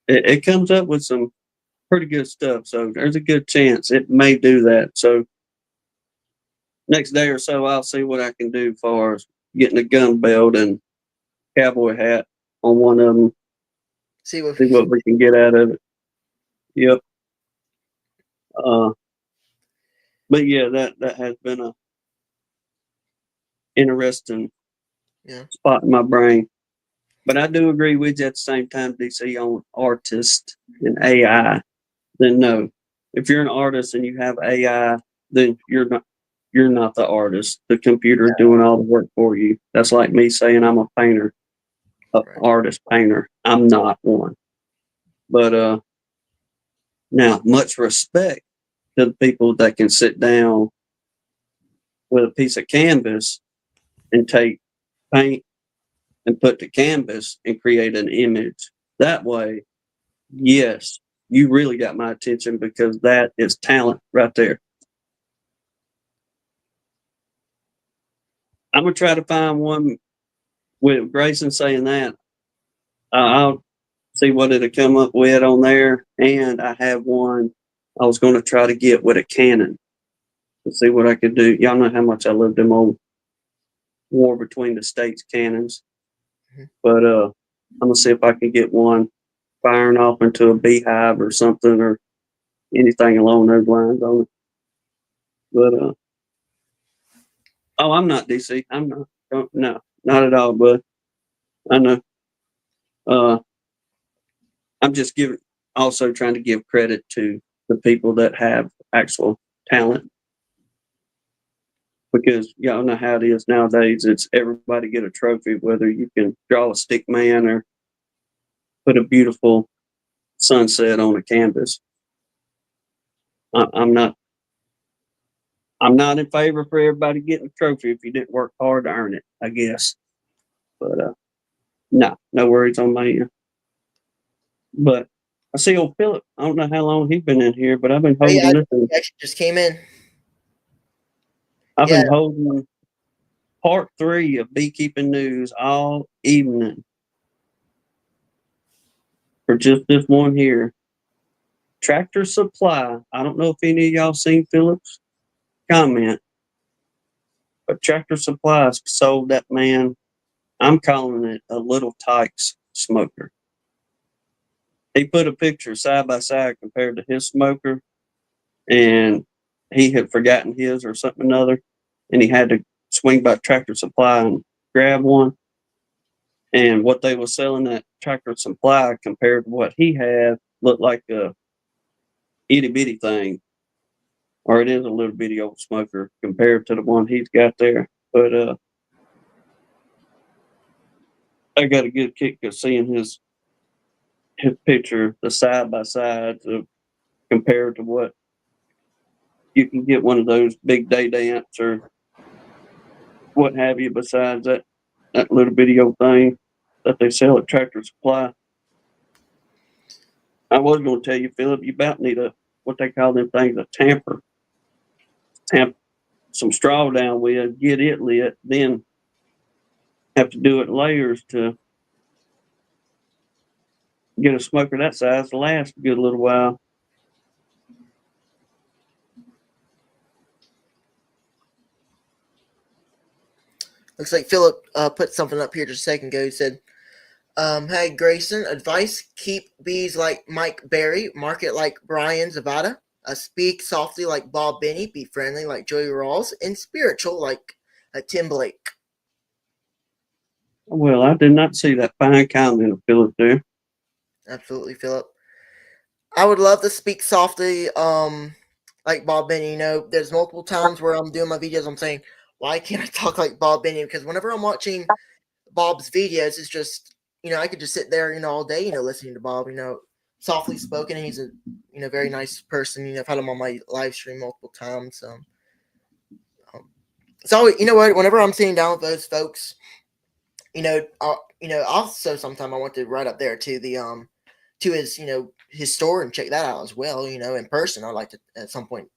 it comes up with some pretty good stuff. So there's a good chance it may do that. So next day or so, I'll see what I can do as far as getting a gun belt and cowboy hat on one of them. See what We can get out of it. Yep. But yeah, that has been a interesting spot in my brain. But I do agree with you at the same time, DC, on artist and AI. Then no, if you're an artist and you have AI, then you're not the artist. The computer is doing all the work for you. That's like me saying I'm a painter, artist painter. I'm not one. But now, much respect to the people that can sit down with a piece of canvas and take paint and put to canvas and create an image. That way, yes, you really got my attention, because that is talent right there. I'm gonna try to find one with Grayson saying that. I'll see what it'll come up with on there, and I have one I was going to try to get with a Canon to see what I could do. Y'all know how much I love them old war between the states cannons, but I'm gonna see if I can get one firing off into a beehive or something, or anything along those lines on it. But oh, I'm not DC. I'm not. No, not at all. But I know. I'm just also trying to give credit to the people that have actual talent, because y'all know how it is nowadays. It's everybody get a trophy, whether you can draw a stick man or put a beautiful sunset on a canvas. I'm not. I'm not in favor for everybody getting a trophy if you didn't work hard to earn it, I guess. But no worries on my end. But I see old Philip. I don't know how long he's been in here, but I've been holding this. He actually just came in. I've been holding part 3 of beekeeping news all evening for just this one here. Tractor Supply. I don't know if any of y'all seen Philip's comment, but Tractor Supply sold that man. I'm calling it a little Tykes smoker. He put a picture side by side compared to his smoker, and he had forgotten his or something or another, and he had to swing by Tractor Supply and grab one. And what they were selling at Tractor Supply compared to what he had looked like a itty bitty thing, or it is a little bitty old smoker compared to the one he's got there. But I got a good kick of seeing his picture, the side by side, compared to what you can get one of those big day dance or what have you, besides that little bitty old thing that they sell at Tractor Supply. I was going to tell you, Philip, you about need what they call them things, a tamper. Tamp some straw down with, get it lit, then have to do it in layers to get a smoker that size to last a good little while. Looks like Philip put something up here just a second ago. He said, hey, Grayson, advice, keep bees like Mike Berry, market like Brian Zavada, speak softly like Bob Benny, be friendly like Joey Rawls, and spiritual like Tim Blake. Well, I did not see that fine comment of Philip there. Absolutely, Philip. I would love to speak softly like Bob Benny. You know, there's multiple times where I'm doing my videos, I'm saying, why can't I talk like Bob Benny? Because whenever I'm watching Bob's videos, it's just, you know, I could just sit there, you know, all day, you know, listening to Bob, you know. softly spoken, and he's a very nice person. I've had him on my live stream multiple times. So what? Whenever I'm sitting down with those folks, also sometime I want to right up there to the to his store and check that out as well. In person, I'd like to at some point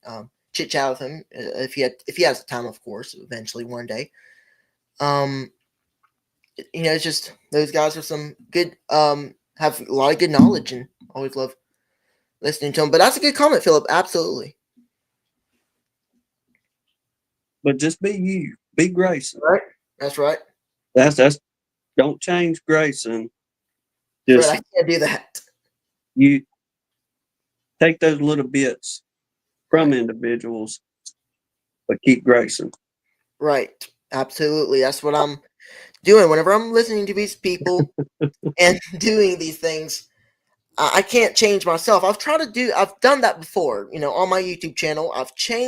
chit chat with him if he has the time, of course, eventually one day. It's just those guys are some good have a lot of good knowledge, and always love listening to them. But that's a good comment, Philip. Absolutely. But just be you. Be Grayson. Right. That's right. That's don't change Grayson. Fred, Just I can't do that. you take those little bits from Right. individuals, but keep Grayson. Right. Absolutely. That's what I'm doing whenever I'm listening to these people and doing these things. I can't change myself. I've done that before, on my YouTube channel. I've tried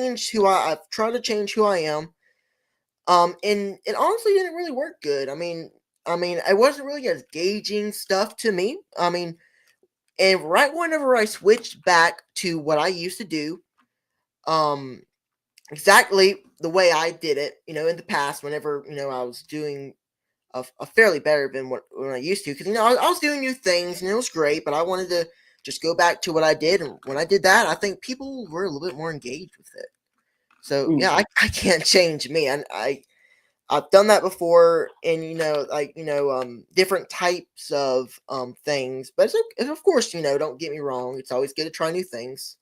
to change who I am. And it honestly didn't really work good. I wasn't really engaging stuff to me. And right whenever I switched back to what I used to do, exactly the way I did it, in the past, whenever, I was doing a fairly better than when I used to, because I was doing new things and it was great, but I wanted to just go back to what I did, and when I did that, I think people were a little bit more engaged with it. So yeah, I can't change me, and I've done that before, and different types of things, but of course, don't get me wrong, it's always good to try new things.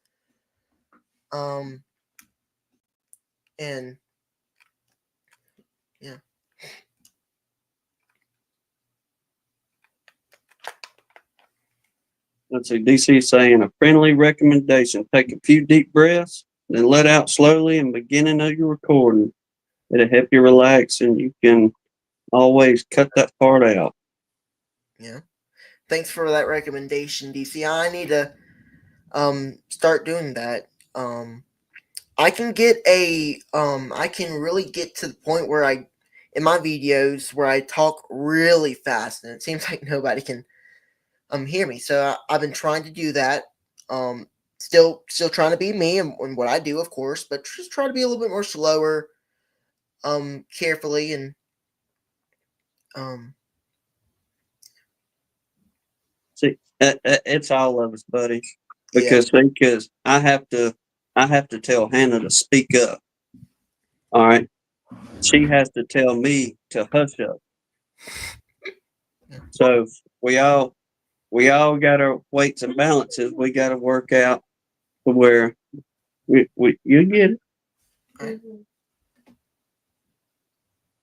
And yeah. Let's see, DC saying a friendly recommendation. Take a few deep breaths, then let out slowly in the beginning of your recording. It'll help you relax, and you can always cut that part out. Yeah. Thanks for that recommendation, DC. I need to start doing that. I can really get to the point where in my videos where I talk really fast, and it seems like nobody can hear me. So I've been trying to do that. Still trying to be me and what I do, of course, but just try to be a little bit more slower, carefully, and See, it's all of us, buddy. yeah. Because I have to tell Hannah to speak up. All right, she has to tell me to hush up. So we all got our weights and balances. We got to work out to where you get it. Mhm.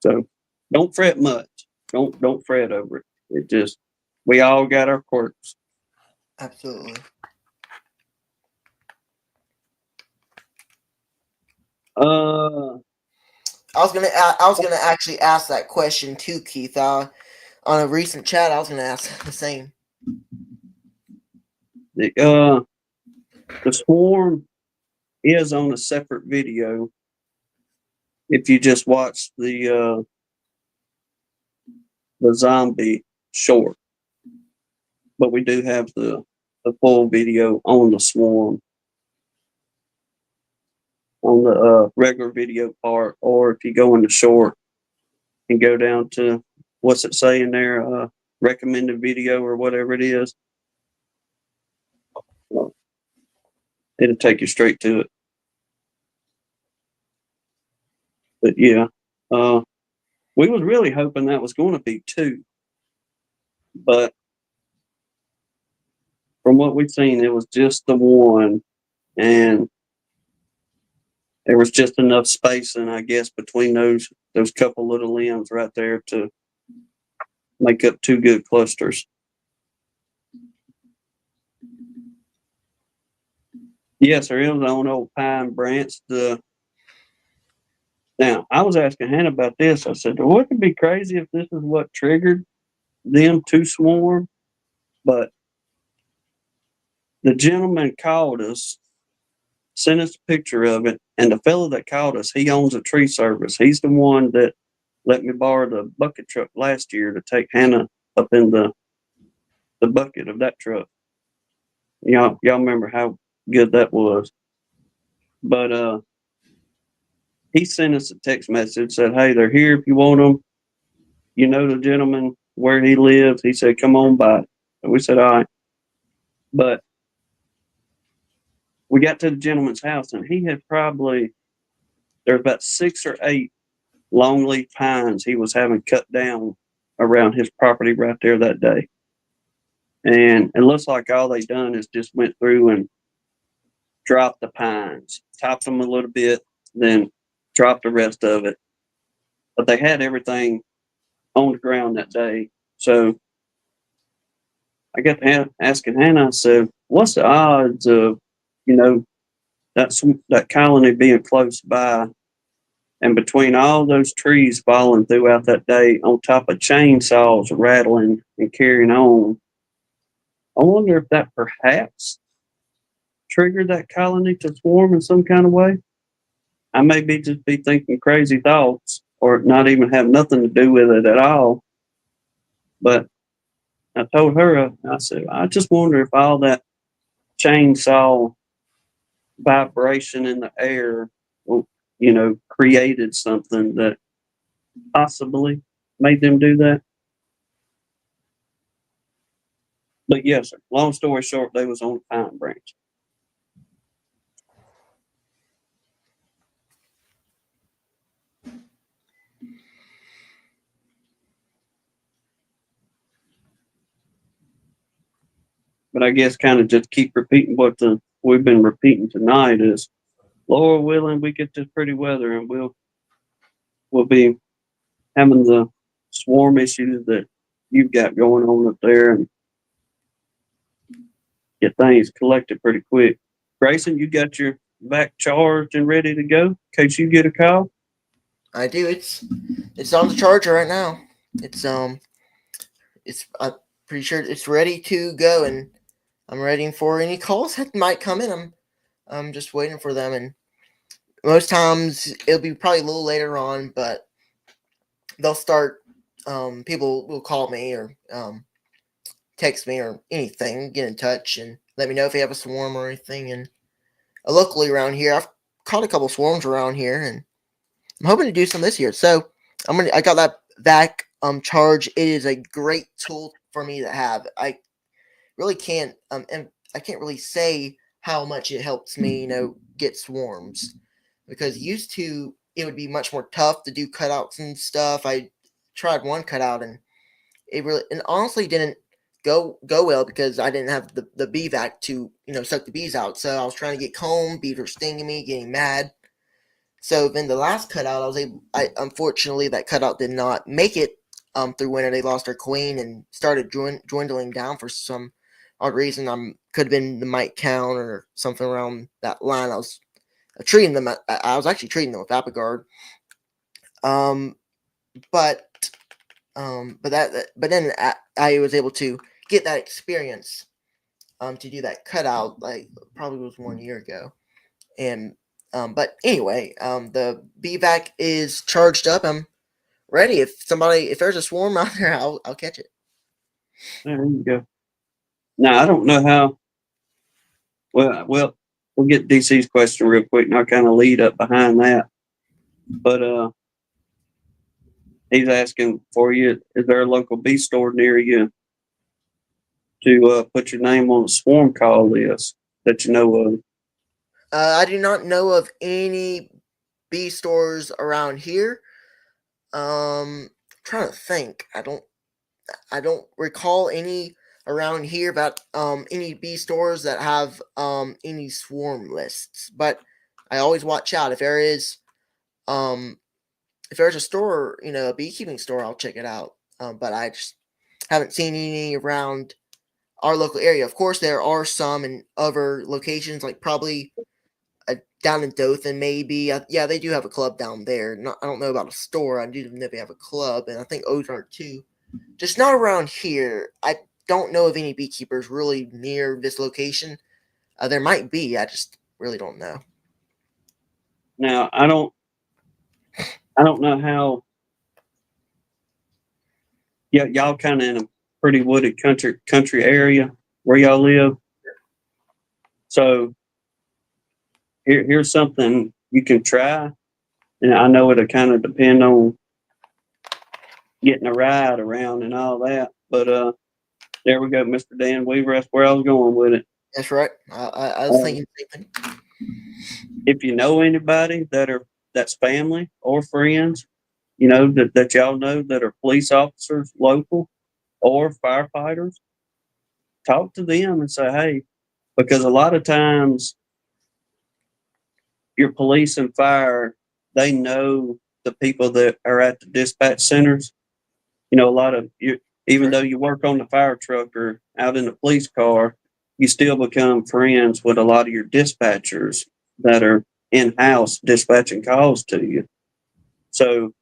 So don't fret much. Don't fret over it. It just we all got our quirks. Absolutely. I was gonna actually ask that question too, Keith. On a recent chat, I was gonna ask the same. The swarm is on a separate video. If you just watch the zombie short, but we do have the full video on the swarm on the regular video part, or if you go in the short and go down to what's it saying there, recommended video or whatever it is, it'll take you straight to it. But yeah, we was really hoping that was going to be 2, but from what we've seen, it was just the 1, and there was just enough spacing, I guess, between those couple little limbs right there to make up 2 good clusters. Yes, there is on old pine branch. Now I was asking Hannah about this. I said, "Well, wouldn't it be crazy if this is what triggered them to swarm?" But the gentleman called us, sent us a picture of it, and the fellow that called us, he owns a tree service. He's the one that let me borrow the bucket truck last year to take Hannah up in the bucket of that truck. Y'all remember how good that was. But he sent us a text message, said, "Hey, they're here if you want them. You know the gentleman where he lives." He said, "Come on by." And we said, "All right." But we got to the gentleman's house, and he had probably, there's about 6 or 8 longleaf pines he was having cut down around his property right there that day. And it looks like all they done is just went through and dropped the pines, topped them a little bit, then dropped the rest of it. But they had everything on the ground that day. So I got to asking Hannah, I said, "What's the odds of, you know, that colony being close by, and between all those trees falling throughout that day, on top of chainsaws rattling and carrying on, I wonder if that perhaps triggered that colony to swarm in some kind of way. I may be just be thinking crazy thoughts, or not even have nothing to do with it at all." But I told her, I said, "I just wonder if all that chainsaw vibration in the air, created something that possibly made them do that." But yes, sir. Long story short, they was on a pine branch. But I guess kind of just keep repeating what we've been repeating tonight is, Lord willing, we get this pretty weather, and we'll be having the swarm issues that you've got going on up there, and get things collected pretty quick. Grayson, you got your back charged and ready to go in case you get a call? I do. It's on the charger right now. It's I'm pretty sure it's ready to go, and I'm waiting for any calls that might come in. I'm just waiting for them, and most times it'll be probably a little later on, but they'll start. People will call me or text me or anything, get in touch and let me know if they have a swarm or anything. And locally around here, I've caught a couple swarms around here, and I'm hoping to do some this year. So I got that vac charge. It is a great tool for me to have. I really can't and I can't really say how much it helps me, get swarms, because used to it would be much more tough to do cutouts and stuff. I tried one cutout and it really and honestly didn't go well because I didn't have the bee vac to suck the bees out. So I was trying to get comb, bees were stinging me, getting mad. So then the last cutout, I unfortunately that cutout did not make it through winter. They lost their queen and started dwindling down for some odd reason. Could have been the mite count or something around that line. I was treating them. I was actually treating them with Apigard. Um, but but then I was able to get that experience to do that cutout, like probably was 1 year ago. And but anyway, the BVAC is charged up. I'm ready. If there's a swarm out there, I'll catch it. There you go. Now I don't know how. Well, we'll get DC's question real quick, and I'll kind of lead up behind that. But he's asking for you: is there a local bee store near you to put your name on the swarm call list that you know of? I do not know of any bee stores around here. Trying to think. I don't recall any around here about any bee stores that have any swarm lists. But I always watch out um if there's a store, a beekeeping store, I'll check it out. But I just haven't seen any around our local area. Of course, there are some in other locations, like probably down in Dothan, maybe. Yeah, they do have a club down there. I don't know about a store. I do know they have a club, and I think Ozark too. Just not around here. I don't know of any beekeepers really near this location. There might be. I just really don't know. Now I don't know how. Yeah, y'all kind of in a pretty wooded country area where y'all live. So here's something you can try. And I know it'll kind of depend on getting a ride around and all that. But there we go, Mr. Dan Weaver. That's where I was going with it. That's right. I was Um, thinking the same thing. if you know anybody that's family or friends, that y'all know that are police officers, local or firefighters, talk to them and say, hey, because a lot of times your police and fire, they know the people that are at the dispatch centers. A lot of you, even though you work on the fire truck or out in the police car, you still become friends with a lot of your dispatchers that are in house dispatching calls to you. So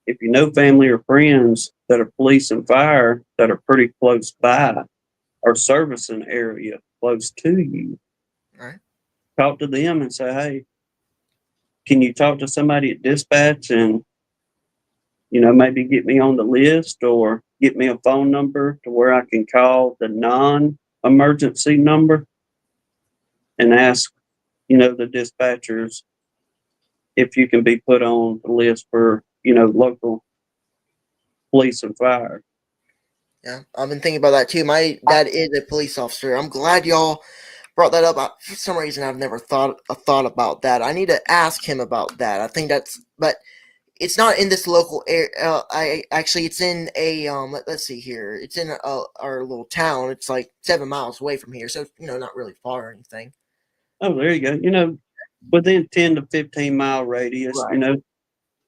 if you know family or friends that are police and fire that are pretty close by or servicing area close to you, Right. talk to them and say, hey, can you talk to somebody at dispatch and maybe get me on the list or get me a phone number to where I can call the non-emergency number and ask, the dispatchers if you can be put on the list for, local police and fire. Yeah, I've been thinking about that too. My dad is a police officer. I'm glad y'all brought that up. For some reason, I've never thought about that. I need to ask him about that. I think but it's not in this local area. It's in a Let's see here. It's in our little town. It's like 7 miles away from here, so not really far or anything. Oh, there you go. Within 10 to 15-mile radius, Right.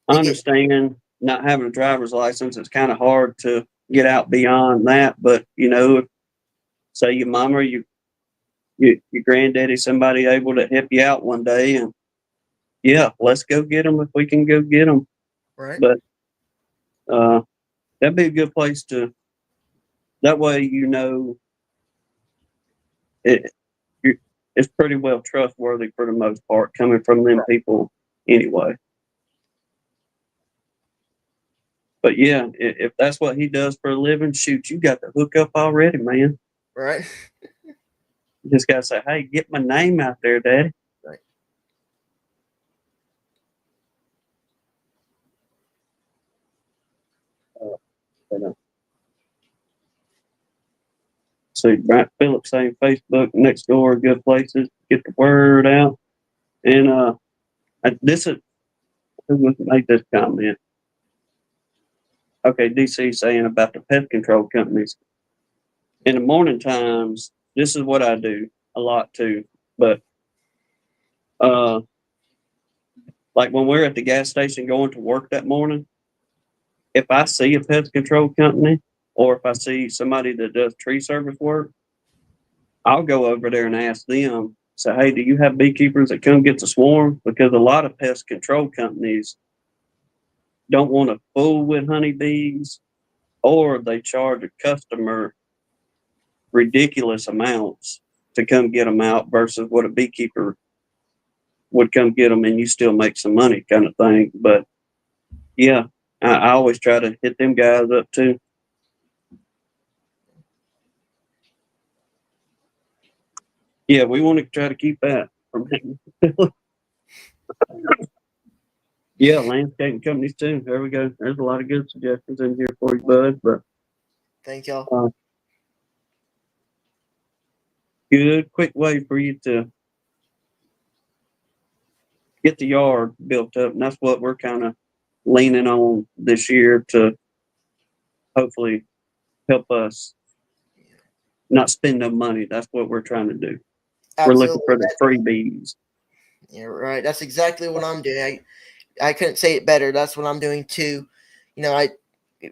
I understand not having a driver's license, it's kind of hard to get out beyond that. But, if, say your mama or your granddaddy, somebody able to help you out one day, and yeah, let's go get them if we can go get them. Right. But that'd be a good place to. That way, it, it's pretty well trustworthy for the most part, coming from them people anyway. But yeah, if that's what he does for a living, shoot, you got the hook up already, man. Right. You just gotta say, hey, get my name out there, Daddy. Right. But, see, Brent Phillips saying Facebook next door are good places to get the word out. And this is who made this comment. Okay, DC saying about the pest control companies. In the morning times, this is what I do a lot too. But like when we're at the gas station going to work that morning, if I see a pest control company or if I see somebody that does tree service work, I'll go over there and ask them, say, hey, do you have beekeepers that come get the swarm? Because a lot of pest control companies don't want to fool with honeybees, or they charge a customer ridiculous amounts to come get them out versus what a beekeeper would come get them and you still make some money kind of thing. But yeah, I always try to hit them guys up too. Yeah, we want to try to keep that from happening. Yeah, landscaping companies too. There we go. There's a lot of good suggestions in here for you, bud. But Thank y'all. good, quick way for you to get the yard built up, and that's what we're kind of leaning on this year to hopefully help us not spend no money. That's what we're trying to do. We're looking Absolutely. for the freebies. Yeah, right. That's exactly what I'm doing. I couldn't say it better. That's what I'm doing too.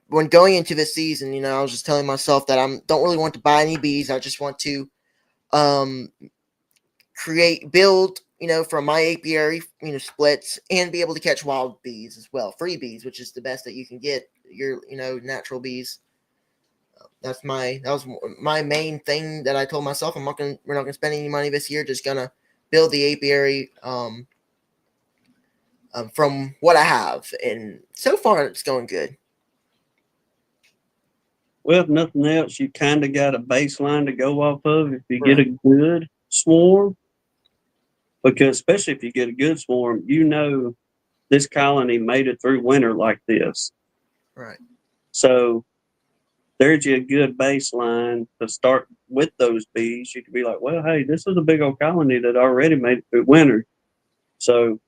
When going into this season, I was just telling myself that I don't really want to buy any bees. I just want to um build, from my apiary, splits, and be able to catch wild bees as well, free bees, which is the best that you can get. Your, natural bees. That was my main thing that I told myself. We're not gonna spend any money this year. Just gonna build the apiary from what I have, and so far it's going good. Well, if nothing else, you kind of got a baseline to go off of. If you get Right. a good swarm, because especially if you get a good swarm, you know this colony made it through winter like this. Right. So there's you a good baseline to start with those bees. You could be like, well, hey, this is a big old colony that already made it through winter. So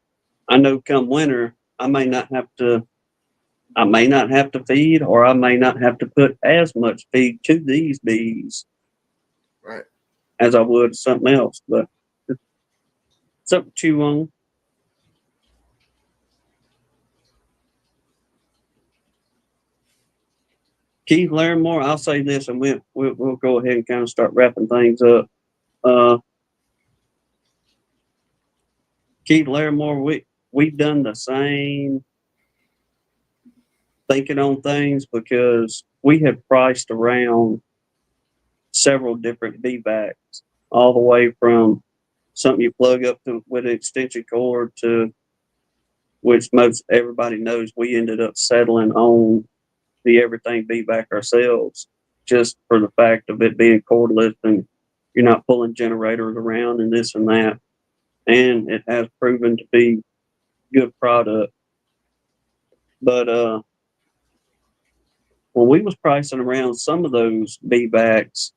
I know come winter, I may not have to feed, or I may not have to put as much feed to these bees Right. as I would something else. But it's something to chew on. Keith Larimore, I'll say this, and we'll go ahead and kind of start wrapping things up. Keith Larimore, we've done the same thinking on things because we have priced around several different bee backs, all the way from something you plug up to with an extension cord to which most everybody knows we ended up settling on the everything bee back ourselves, just for the fact of it being cordless and you're not pulling generators around and this and that. And it has proven to be good product. But when we was pricing around some of those bee backs,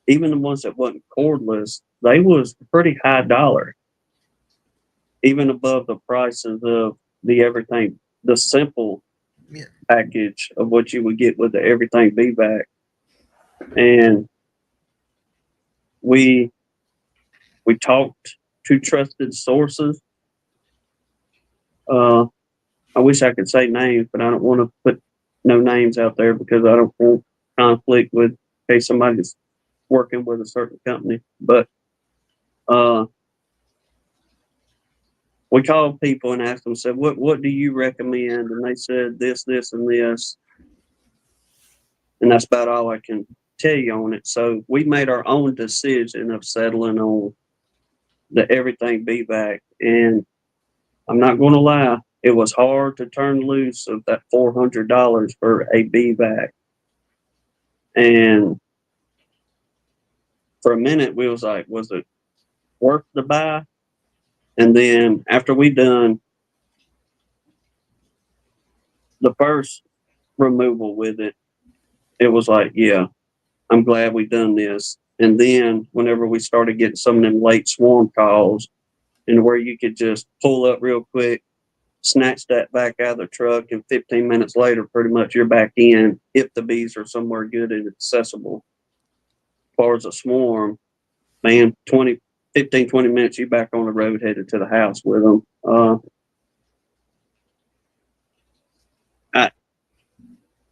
even the ones that wasn't cordless, they was pretty high dollar, even above the prices of the everything, the simple Yeah. package of what you would get with the everything bee back. And we talked to trusted sources. Uh, I wish I could say names, but I don't want to put no names out there because I don't want conflict with, in case somebody's working with a certain company. But we called people and asked them, said, what do you recommend? And they said this, this, and this. And that's about all I can tell you on it. So we made our own decision of settling on the everything bee back. And I'm not going to lie, it was hard to turn loose of that $400 for a bee back. And for a minute, we was like, was it worth the buy? And then after we done the first removal with it, it was like, yeah, I'm glad we done this. And then whenever we started getting some of them late swarm calls, and where you could just pull up real quick, snatch that back out of the truck, and 15 minutes later, pretty much you're back in if the bees are somewhere good and accessible. As far as a swarm, man, 15, 20 minutes, you back on the road headed to the house with them.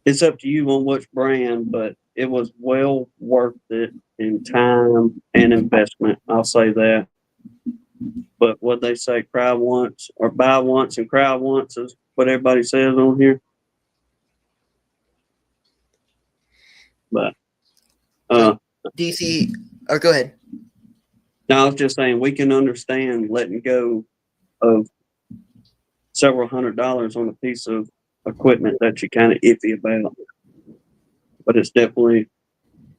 It's up to you on which brand, but it was well worth it in time and investment. I'll say that. But what they say, cry once or buy once and cry once is what everybody says on here. But DC, or go ahead. no, I was just saying we can understand letting go of several $100s on a piece of equipment that you're kind of iffy about. But it's definitely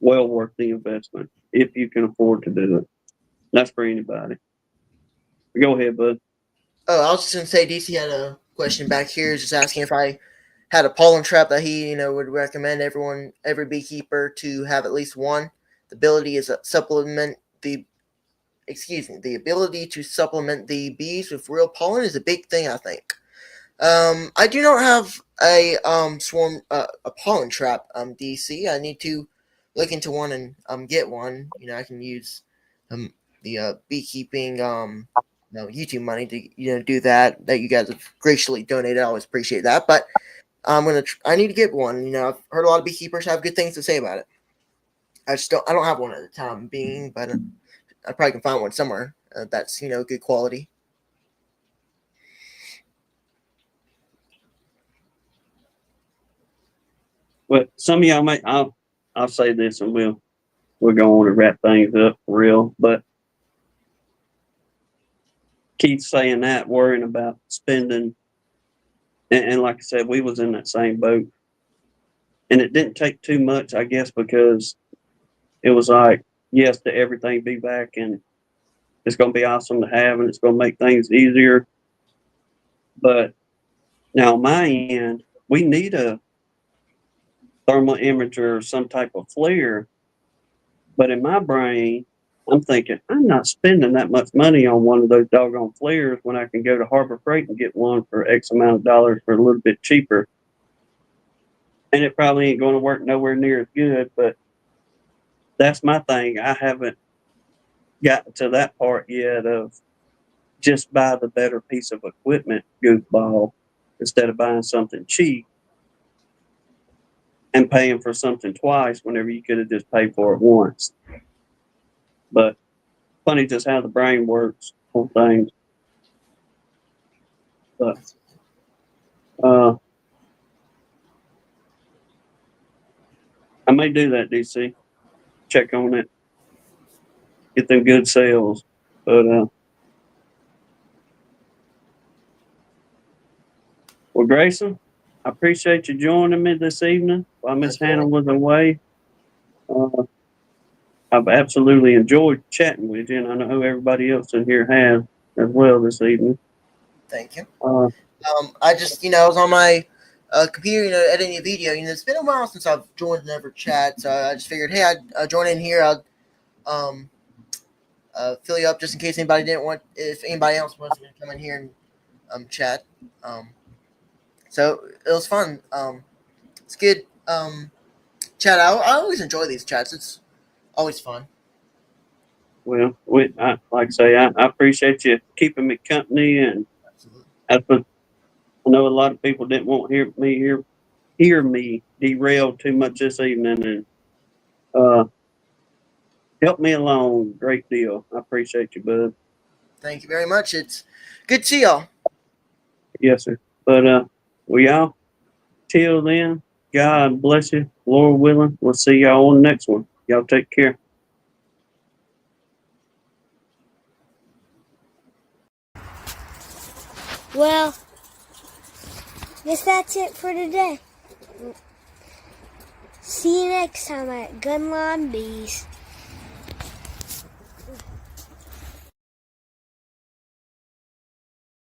well worth the investment if you can afford to do it. That's for anybody. Go ahead, bud. Oh, I was just gonna say DC had a question back here, just asking if I had a pollen trap that he, would recommend every beekeeper to have at least one. The ability is the ability to supplement the bees with real pollen is a big thing, I think. I do not have a a pollen trap, DC. I need to look into one and get one. I can use the beekeeping YouTube money to do that you guys have graciously donated. I always appreciate that. But I need to get one. I've heard a lot of beekeepers have good things to say about it. I don't have one at the time being, but I probably can find one somewhere that's good quality. But some of y'all I'll say this and we'll go on and wrap things up for real. But Keith saying that, worrying about spending, and like I said, we was in that same boat. And it didn't take too much, I guess, because it was like, yes, to everything be back. And it's going to be awesome to have, and it's going to make things easier. But now, on my end, we need a thermal imager or some type of flare. But in my brain, I'm thinking, I'm not spending that much money on one of those doggone flares when I can go to Harbor Freight and get one for X amount of dollars for a little bit cheaper. And it probably ain't going to work nowhere near as good, but that's my thing. I haven't gotten to that part yet of just buy the better piece of equipment, goofball, instead of buying something cheap and paying for something twice whenever you could have just paid for it once. But funny just how the brain works on things. But I may do that, DC. Check on it, get them good sales. But well, Grayson, I appreciate you joining me this evening while Miss Hannah was away. I've absolutely enjoyed chatting with you, and I know everybody else in here has as well this evening. Thank you. Uh, I just, I was on my computer, editing a video. It's been a while since I've joined another chat, so I just figured, hey, I'd join in here. I'll fill you up just in case anybody didn't want, if anybody else wants to come in here and chat. So it was fun. It's good. Chat. I always enjoy these chats. It's always fun. well, like I say, I appreciate you keeping me company, and Absolutely. that's what I know. A lot of people didn't want to hear me derail too much this evening, and helped me along a great deal. I appreciate you, bud. Thank you very much. It's good to see y'all. Yes, sir. But we all till then, God bless you. Lord willing, we'll see y'all on the next one. Y'all take care. Well, guess that's it for today. See you next time at Gunline Bees.